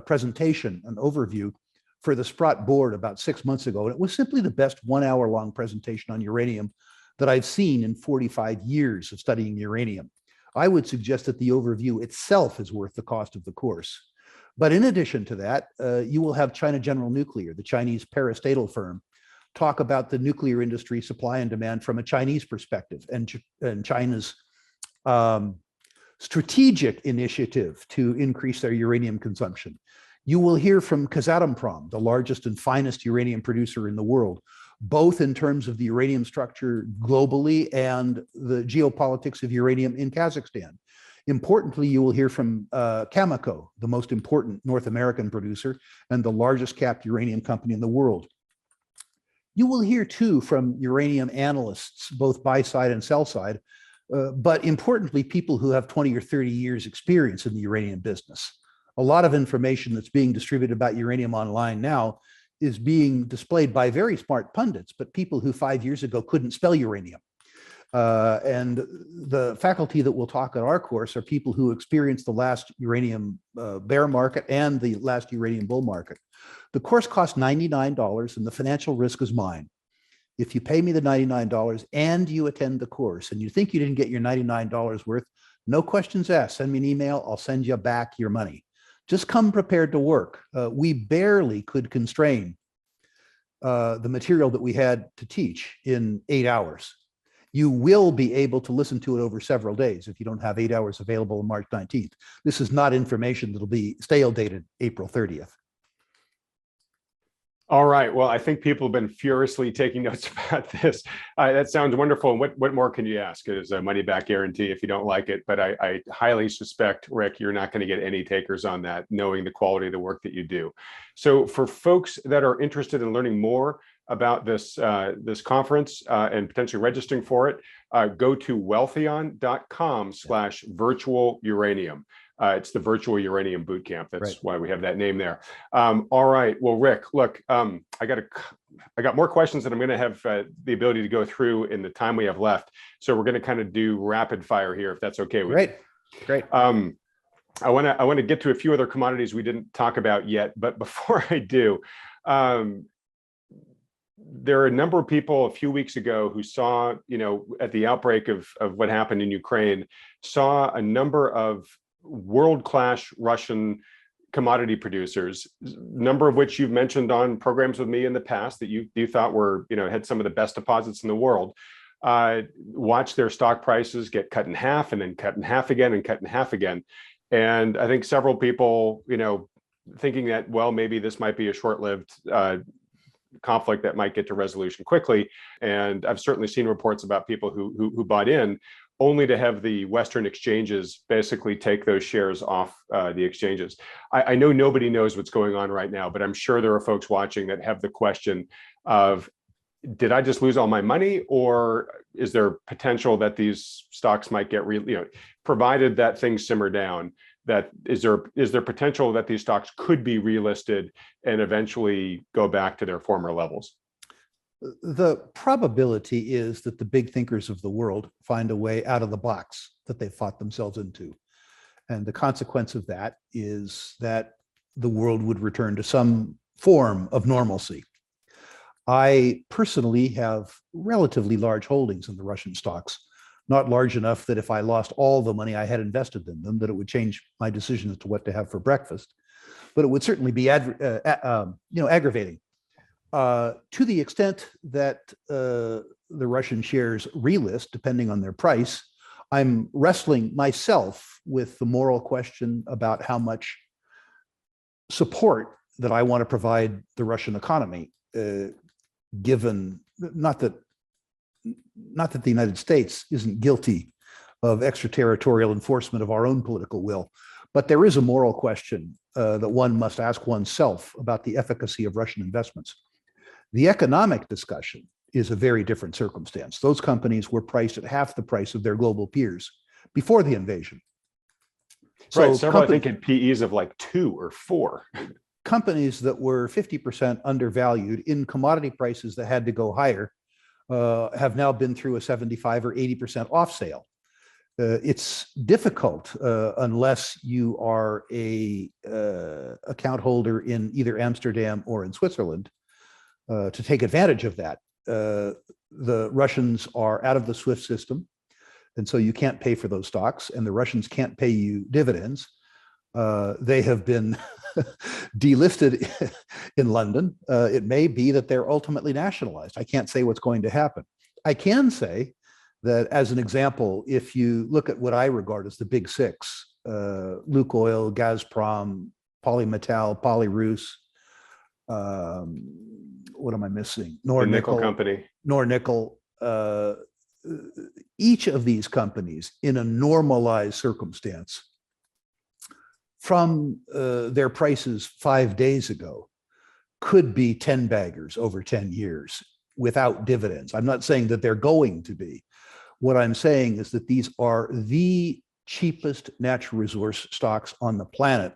presentation, an overview for the Sprott board about 6 months ago. And it was simply the best 1 hour-long presentation on uranium that I've seen in 45 years of studying uranium. I would suggest that the overview itself is worth the cost of the course. But in addition to that, you will have China General Nuclear, the Chinese parastatal firm, talk about the nuclear industry supply and demand from a Chinese perspective and China's strategic initiative to increase their uranium consumption. You will hear from Kazatomprom, the largest and finest uranium producer in the world, both in terms of the uranium structure globally and the geopolitics of uranium in Kazakhstan. Importantly, you will hear from Cameco, the most important North American producer and the largest capped uranium company in the world. You will hear too from uranium analysts, both buy side and sell side, but importantly, people who have 20 or 30 years experience in the uranium business. A lot of information that's being distributed about uranium online now is being displayed by very smart pundits, but people who 5 years ago couldn't spell uranium. And the faculty that will talk at our course are people who experienced the last uranium bear market and the last uranium bull market. The course costs $99 and the financial risk is mine. If you pay me the $99 and you attend the course and you think you didn't get your $99 worth, no questions asked. Send me an email. I'll send you back your money. Just come prepared to work. We barely could constrain the material that we had to teach in 8 hours. You will be able to listen to it over several days if you don't have 8 hours available on March 19th. This is not information that'll be stale dated April 30th. All right. Well, I think people have been furiously taking notes about this. That sounds wonderful. And what more can you ask? It is a money back guarantee if you don't like it. But I highly suspect, Rick, you're not going to get any takers on that, knowing the quality of the work that you do. So for folks that are interested in learning more about this conference and potentially registering for it, go to wealthion.com/virtual uranium. It's the virtual uranium boot camp. That's right. Why we have that name there. All right. Well, Rick, look, I got more questions that I'm going to have the ability to go through in the time we have left. So we're going to kind of do rapid fire here, if that's okay with you. Great. I want to get to a few other commodities we didn't talk about yet, but before I do, there are a number of people a few weeks ago who saw, at the outbreak of what happened in Ukraine, saw a number of world-class Russian commodity producers, number of which you've mentioned on programs with me in the past that you thought were, had some of the best deposits in the world, watch their stock prices get cut in half and then cut in half again and cut in half again. And I think several people, thinking that, well, maybe this might be a short-lived conflict that might get to resolution quickly. And I've certainly seen reports about people who bought in, only to have the Western exchanges basically take those shares off the exchanges. I know nobody knows what's going on right now, but I'm sure there are folks watching that have the question of, did I just lose all my money, or is there potential that these stocks might get provided that things simmer down, that is there potential that these stocks could be relisted and eventually go back to their former levels? The probability is that the big thinkers of the world find a way out of the box that they fought themselves into. And the consequence of that is that the world would return to some form of normalcy. I personally have relatively large holdings in the Russian stocks, not large enough that if I lost all the money I had invested in them, that it would change my decision as to what to have for breakfast. But it would certainly be aggravating. To the extent that the Russian shares relist, depending on their price, I'm wrestling myself with the moral question about how much support that I want to provide the Russian economy, given not that the United States isn't guilty of extraterritorial enforcement of our own political will, but there is a moral question that one must ask oneself about the efficacy of Russian investments. The economic discussion is a very different circumstance. Those companies were priced at half the price of their global peers before the invasion. So right, several, I think, in PEs of like 2 or 4. Companies that were 50% undervalued in commodity prices that had to go higher have now been through a 75 or 80% off sale. It's difficult unless you are a account holder in either Amsterdam or in Switzerland to take advantage of that. The Russians are out of the SWIFT system, and so you can't pay for those stocks, and the Russians can't pay you dividends. They have been delisted in London. It may be that they're ultimately nationalized. I can't say what's going to happen. I can say that, as an example, if you look at what I regard as the big six, Lukoil, Gazprom, Polymetal, Polyrus, what am I missing? Nickel company. Nornickel. Each of these companies, in a normalized circumstance, from their prices 5 days ago, could be 10 baggers over 10 years without dividends. I'm not saying that they're going to be. What I'm saying is that these are the cheapest natural resource stocks on the planet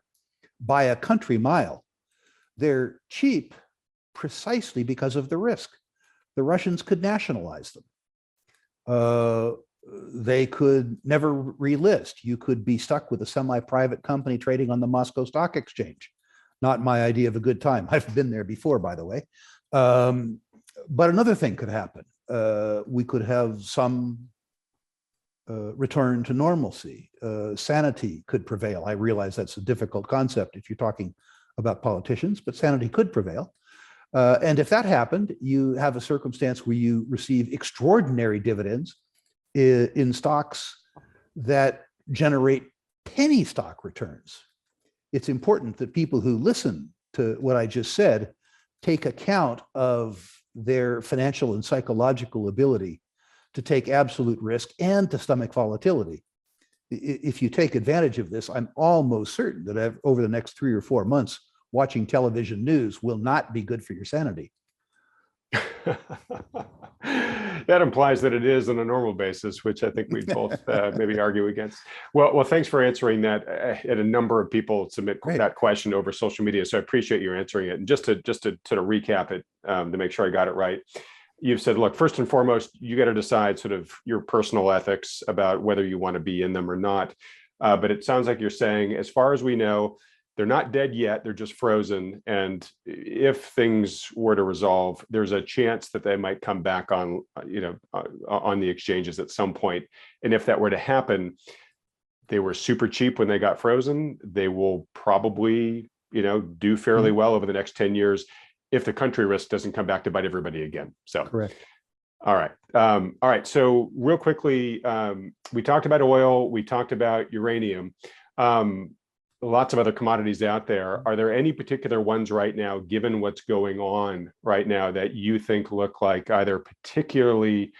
by a country mile. They're cheap precisely because of the risk. The Russians could nationalize them. They could never relist. You could be stuck with a semi-private company trading on the Moscow Stock Exchange. Not my idea of a good time. I've been there before, by the way. But another thing could happen. We could have some return to normalcy. Sanity could prevail. I realize that's a difficult concept if you're talking about politicians, but sanity could prevail. And if that happened, you have a circumstance where you receive extraordinary dividends in stocks that generate penny stock returns. It's important that people who listen to what I just said take account of their financial and psychological ability to take absolute risk and to stomach volatility. If you take advantage of this, I'm almost certain that over the next 3 or 4 months, watching television news will not be good for your sanity. That implies that it is on a normal basis, which I think we both maybe argue against. Well, thanks for answering that. I had a number of people submit that question over social media, so I appreciate you answering it. And just to sort of recap it, to make sure I got it right, you've said, look, first and foremost, you got to decide sort of your personal ethics about whether you want to be in them or not. But it sounds like you're saying, as far as we know, they're not dead yet, they're just frozen. And if things were to resolve, there's a chance that they might come back on, on the exchanges at some point. And if that were to happen, they were super cheap when they got frozen. They will probably, do fairly well over the next 10 years if the country risk doesn't come back to bite everybody again. So, correct. All right. So real quickly, we talked about oil, we talked about uranium. lots of other commodities out there. Are there any particular ones right now, given what's going on right now, that you think look like either particularly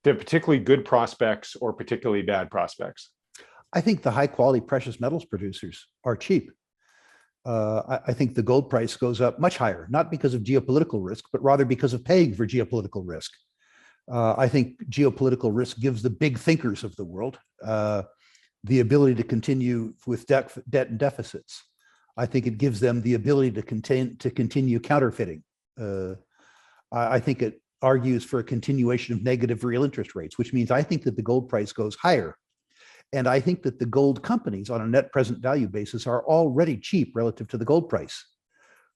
good prospects or particularly bad prospects? I think the high quality precious metals producers are cheap. I think the gold price goes up much higher, not because of geopolitical risk, but rather because of paying for geopolitical risk. I think geopolitical risk gives the big thinkers of the world the ability to continue with debt and deficits. I think it gives them the ability to continue counterfeiting. I think it argues for a continuation of negative real interest rates, which means I think that the gold price goes higher. And I think that the gold companies on a net present value basis are already cheap relative to the gold price.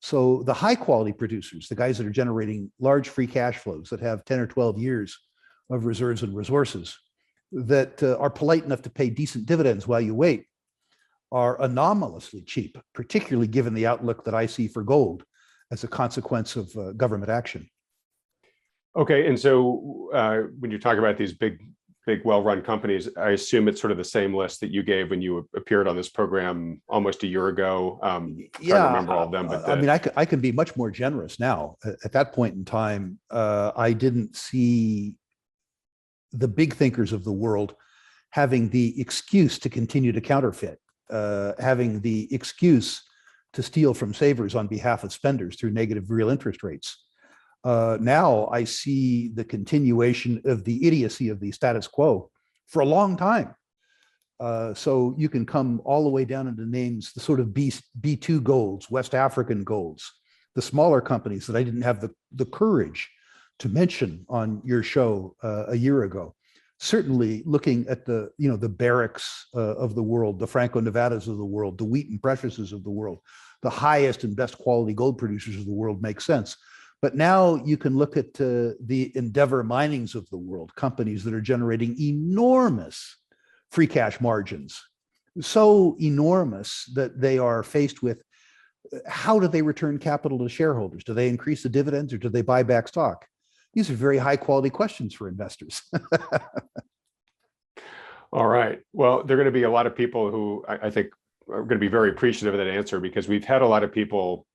So the high quality producers, the guys that are generating large free cash flows that have 10 or 12 years of reserves and resources, that are polite enough to pay decent dividends while you wait, are anomalously cheap, particularly given the outlook that I see for gold as a consequence of government action. Okay, and so when you talk about these big, well-run companies, I assume it's sort of the same list that you gave when you appeared on this program almost a year ago. Yeah, I remember all of them, but I mean, I can be much more generous now. At that point in time, I didn't see the big thinkers of the world having the excuse to continue to counterfeit, having the excuse to steal from savers on behalf of spenders through negative real interest rates. Now I see the continuation of the idiocy of the status quo for a long time. So you can come all the way down into names, the sort of B2 golds, West African golds, the smaller companies that I didn't have the courage to mention on your show a year ago. Certainly looking at the Barricks of the world, the Franco-Nevadas of the world, the Wheaton Preciouses of the world, the highest and best quality gold producers of the world makes sense. But now you can look at the Endeavor Minings of the world, companies that are generating enormous free cash margins, so enormous that they are faced with how do they return capital to shareholders? Do they increase the dividends or do they buy back stock? These are very high quality questions for investors. All right. Well, there are going to be a lot of people who I think are going to be very appreciative of that answer, because we've had a lot of people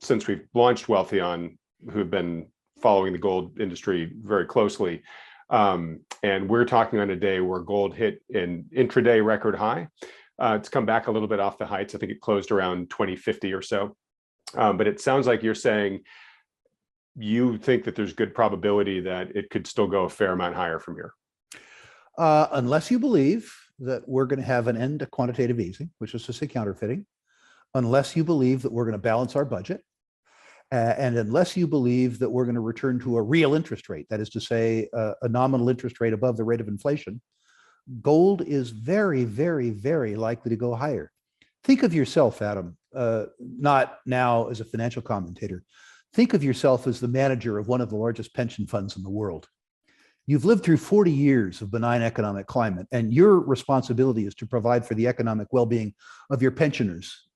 since we've launched Wealthion who've been following the gold industry very closely. And we're talking on a day where gold hit an intraday record high. It's come back a little bit off the heights. I think it closed around 2050 or so. But it sounds like you're saying you think that there's good probability that it could still go a fair amount higher from here. Unless you believe that we're going to have an end to quantitative easing, which is to say counterfeiting, unless you believe that we're going to balance our budget, and unless you believe that we're going to return to a real interest rate, that is to say a nominal interest rate above the rate of inflation, gold is very, very, very likely to go higher. Think of yourself, Adam, not now as a financial commentator. Think of yourself as the manager of one of the largest pension funds in the world. You've lived through 40 years of benign economic climate, and your responsibility is to provide for the economic well-being of your pensioners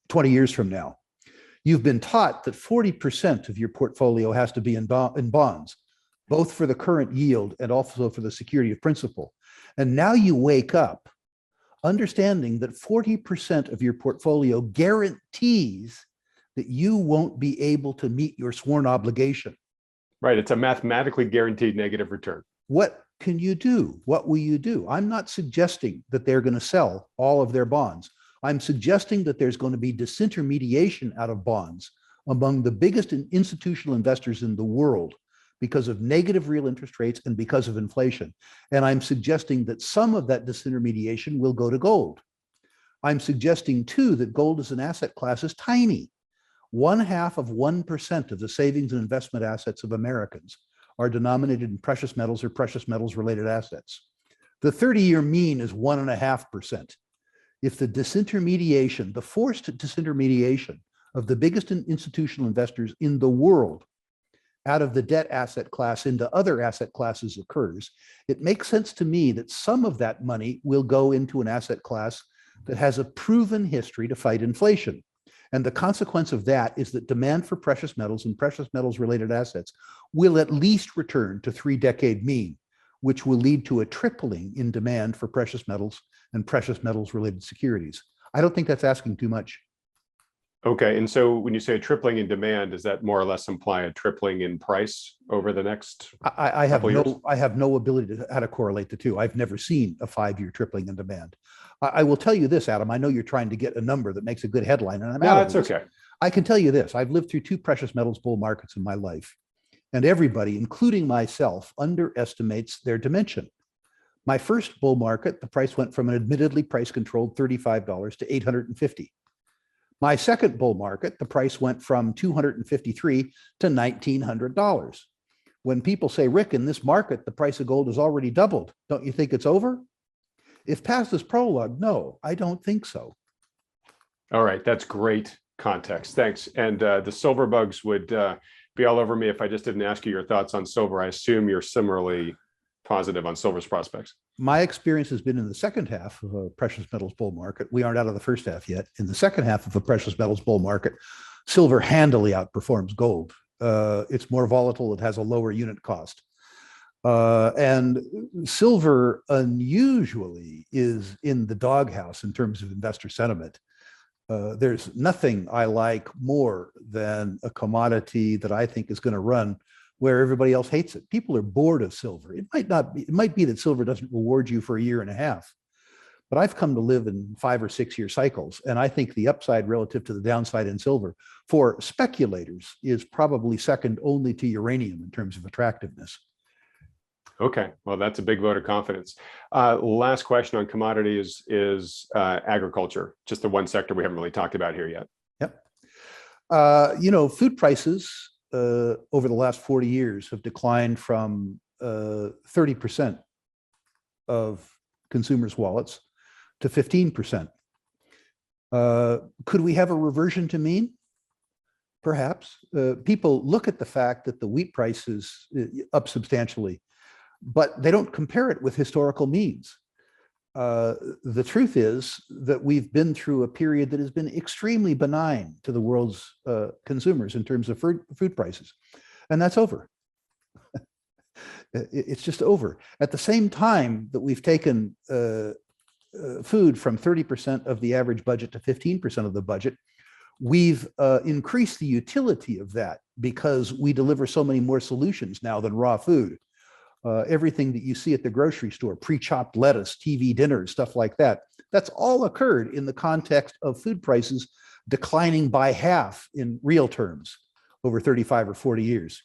20 years from now. You've been taught that 40% of your portfolio has to be in bonds, both for the current yield and also for the security of principal. And now you wake up understanding that 40% of your portfolio guarantees that you won't be able to meet your sworn obligation. Right. It's a mathematically guaranteed negative return. What can you do? What will you do? I'm not suggesting that they're going to sell all of their bonds. I'm suggesting that there's going to be disintermediation out of bonds among the biggest institutional investors in the world because of negative real interest rates and because of inflation. And I'm suggesting that some of that disintermediation will go to gold. I'm suggesting too that gold as an asset class is tiny. 0.5% of the savings and investment assets of Americans are denominated in precious metals or precious metals related assets. The 30-year mean is 1.5%. If the disintermediation, the forced disintermediation of the biggest institutional investors in the world out of the debt asset class into other asset classes occurs, it makes sense to me that some of that money will go into an asset class that has a proven history to fight inflation. And the consequence of that is that demand for precious metals and precious metals related assets will at least return to 3-decade mean, which will lead to a tripling in demand for precious metals and precious metals related securities. I don't think that's asking too much. Okay, and so when you say a tripling in demand, does that more or less imply a tripling in price over the next I have couple years? I have no ability to how to correlate the two. I've never seen a 5-year tripling in demand. I will tell you this, Adam. I know you're trying to get a number that makes a good headline, and I'm out No, of that's these. okay. I can tell you this. I've lived through 2 precious metals bull markets in my life, and everybody, including myself, underestimates their dimension. My first bull market, the price went from an admittedly price-controlled $35 to $850. My second bull market, the price went from $253 to $1,900. When people say, Rick, in this market, the price of gold has already doubled, don't you think it's over? If past is prologue, no, I don't think so. All right, that's great context. Thanks. And the silver bugs would be all over me if I just didn't ask you your thoughts on silver. I assume you're similarly positive on silver's prospects. My experience has been in the second half of a precious metals bull market. We aren't out of the first half yet. In the second half of a precious metals bull market, silver handily outperforms gold. It's more volatile. It has a lower unit cost. And silver unusually is in the doghouse in terms of investor sentiment. There's nothing I like more than a commodity that I think is going to run where everybody else hates it. People are bored of silver. It might be that silver doesn't reward you for a year and a half, but I've come to live in 5 or 6 year cycles. And I think the upside relative to the downside in silver for speculators is probably second only to uranium in terms of attractiveness. Okay, well, that's a big vote of confidence. Last question on commodities is agriculture, just the one sector we haven't really talked about here yet. Yep. Food prices over the last 40 years have declined from 30% of consumers' wallets to 15%. Could we have a reversion to mean? Perhaps. People look at the fact that the wheat price is up substantially, but they don't compare it with historical means. The truth is that we've been through a period that has been extremely benign to the world's consumers in terms of food prices, and that's over. It's just over. At the same time that we've taken food from 30% of the average budget to 15% of the budget, we've increased the utility of that because we deliver so many more solutions now than raw food. Everything that you see at the grocery store, pre-chopped lettuce, TV dinners, stuff like that, that's all occurred in the context of food prices declining by half in real terms over 35 or 40 years.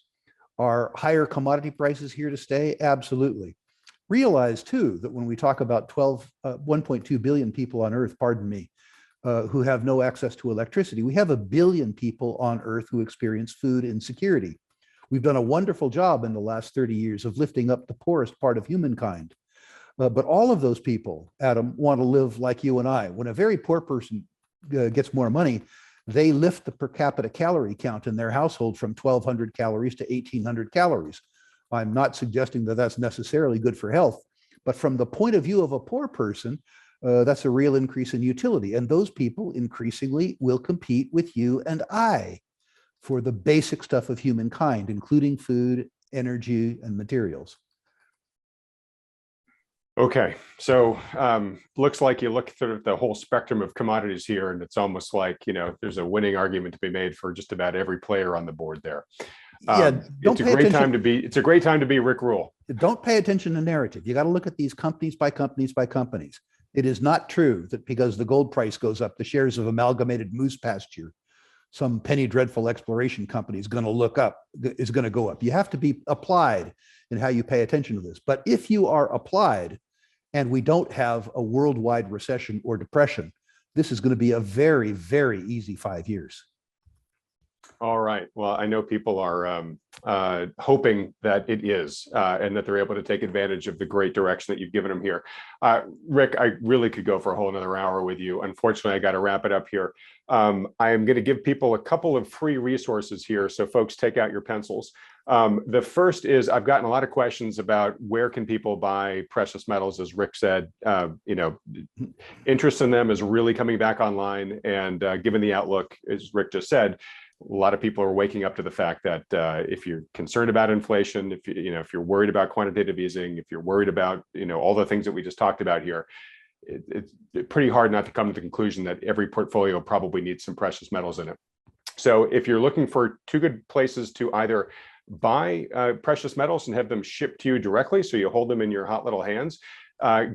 Are higher commodity prices here to stay? Absolutely. Realize too that when we talk about 1.2 billion people on Earth, pardon me, who have no access to electricity, we have 1 billion people on Earth who experience food insecurity. We've done a wonderful job in the last 30 years of lifting up the poorest part of humankind. But all of those people, Adam, want to live like you and I. When a very poor person gets more money, they lift the per capita calorie count in their household from 1,200 calories to 1,800 calories. I'm not suggesting that that's necessarily good for health, but from the point of view of a poor person, that's a real increase in utility. And those people increasingly will compete with you and I for the basic stuff of humankind, including food, energy, and materials. Okay, so looks like you look through the whole spectrum of commodities here, and it's almost like, there's a winning argument to be made for just about every player on the board there. It's a great time to be Rick Rule. Don't pay attention to narrative. You got to look at these companies by companies by companies. It is not true that because the gold price goes up, the shares of Amalgamated Moose Pasture, some penny dreadful exploration company, is going to go up. You have to be applied in how you pay attention to this. But if you are applied and we don't have a worldwide recession or depression, this is going to be a very, very easy 5 years. All right. Well, I know people are hoping that it is and that they're able to take advantage of the great direction that you've given them here. Rick, I really could go for a whole another hour with you. Unfortunately, I got to wrap it up here. I am going to give people a couple of free resources here, so folks take out your pencils. The first is I've gotten a lot of questions about where can people buy precious metals. As Rick said, interest in them is really coming back online, and given the outlook, as Rick just said, a lot of people are waking up to the fact that if you're concerned about inflation, if you're worried about quantitative easing, if you're worried about all the things that we just talked about here, it's pretty hard not to come to the conclusion that every portfolio probably needs some precious metals in it. So if you're looking for two good places to either buy precious metals and have them shipped to you directly, so you hold them in your hot little hands,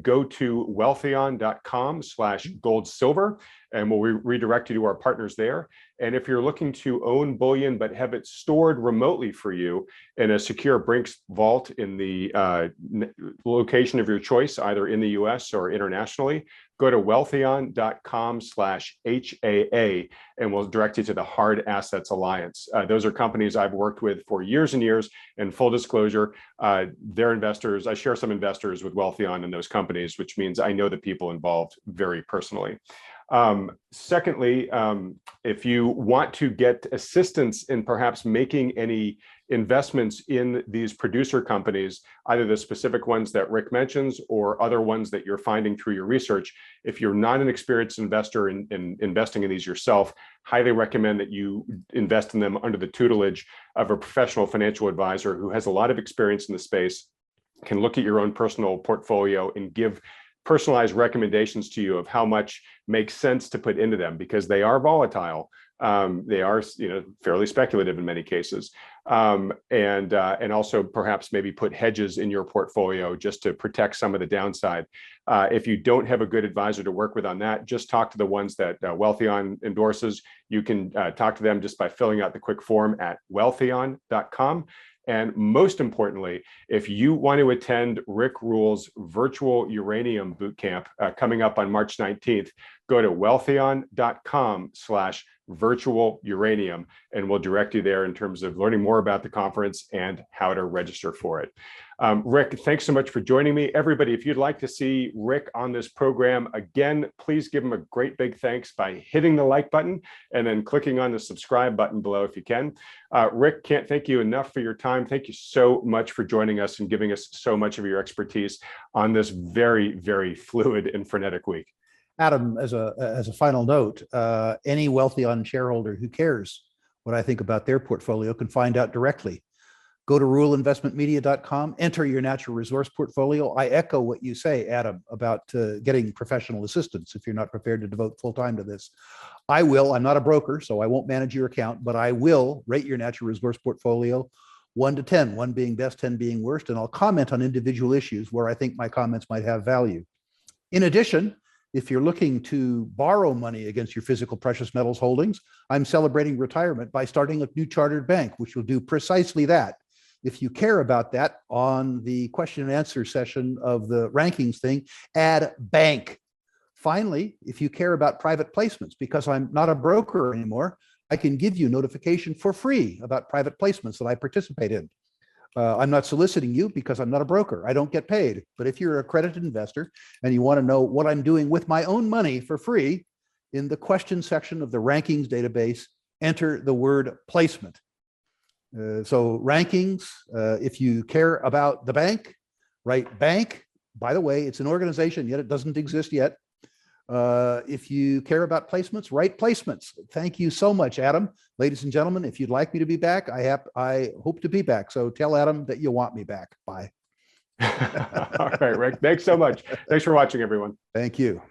go to wealthion.com/gold silver, and we'll redirect you to our partners there. And if you're looking to own bullion but have it stored remotely for you in a secure Brinks vault in the location of your choice, either in the US or internationally, go to wealthion.com/HAA, and we'll direct you to the Hard Assets Alliance. Those are companies I've worked with for years and years. And full disclosure, they're investors. I share some investors with Wealthion in those companies, which means I know the people involved very personally. Secondly, if you want to get assistance in perhaps making any investments in these producer companies, either the specific ones that Rick mentions or other ones that you're finding through your research, if you're not an experienced investor in investing in these yourself, highly recommend that you invest in them under the tutelage of a professional financial advisor who has a lot of experience in the space, can look at your own personal portfolio and give personalized recommendations to you of how much makes sense to put into them, because they are volatile. They are, fairly speculative in many cases, and also perhaps maybe put hedges in your portfolio just to protect some of the downside. If you don't have a good advisor to work with on that, just talk to the ones that Wealthion endorses. You can talk to them just by filling out the quick form at wealthion.com. And most importantly, if you want to attend Rick Rule's virtual uranium bootcamp coming up on March 19th, go to wealthion.com/virtual uranium, and we'll direct you there in terms of learning more about the conference and how to register for it. Rick, thanks so much for joining me. Everybody, if you'd like to see Rick on this program again, please give him a great big thanks by hitting the like button and then clicking on the subscribe button below if you can. Rick, can't thank you enough for your time. Thank you so much for joining us and giving us so much of your expertise on this very, very fluid and frenetic week. Adam, as a final note, any Wealthion shareholder who cares what I think about their portfolio can find out directly. Go to ruleinvestmentmedia.com, enter your natural resource portfolio. I echo what you say, Adam, about getting professional assistance if you're not prepared to devote full time to this. I will, I'm not a broker, so I won't manage your account, but I will rate your natural resource portfolio 1 to 10, 1 being best, 10 being worst, and I'll comment on individual issues where I think my comments might have value. In addition, if you're looking to borrow money against your physical precious metals holdings, I'm celebrating retirement by starting a new chartered bank, which will do precisely that. If you care about that, on the question and answer session of the rankings thing, add bank. Finally, if you care about private placements, because I'm not a broker anymore, I can give you notification for free about private placements that I participate in. I'm not soliciting you because I'm not a broker. I don't get paid. But if you're an accredited investor and you want to know what I'm doing with my own money for free, in the question section of the rankings database, enter the word placement. So rankings, if you care about the bank, write bank. By the way, it's an organization, yet it doesn't exist yet. If you care about placements, write placements. Thank you so much, Adam. Ladies and gentlemen, if you'd like me to be back, I hope to be back. So tell Adam that you want me back. Bye. All right, Rick, thanks so much. Thanks for watching, everyone. Thank you.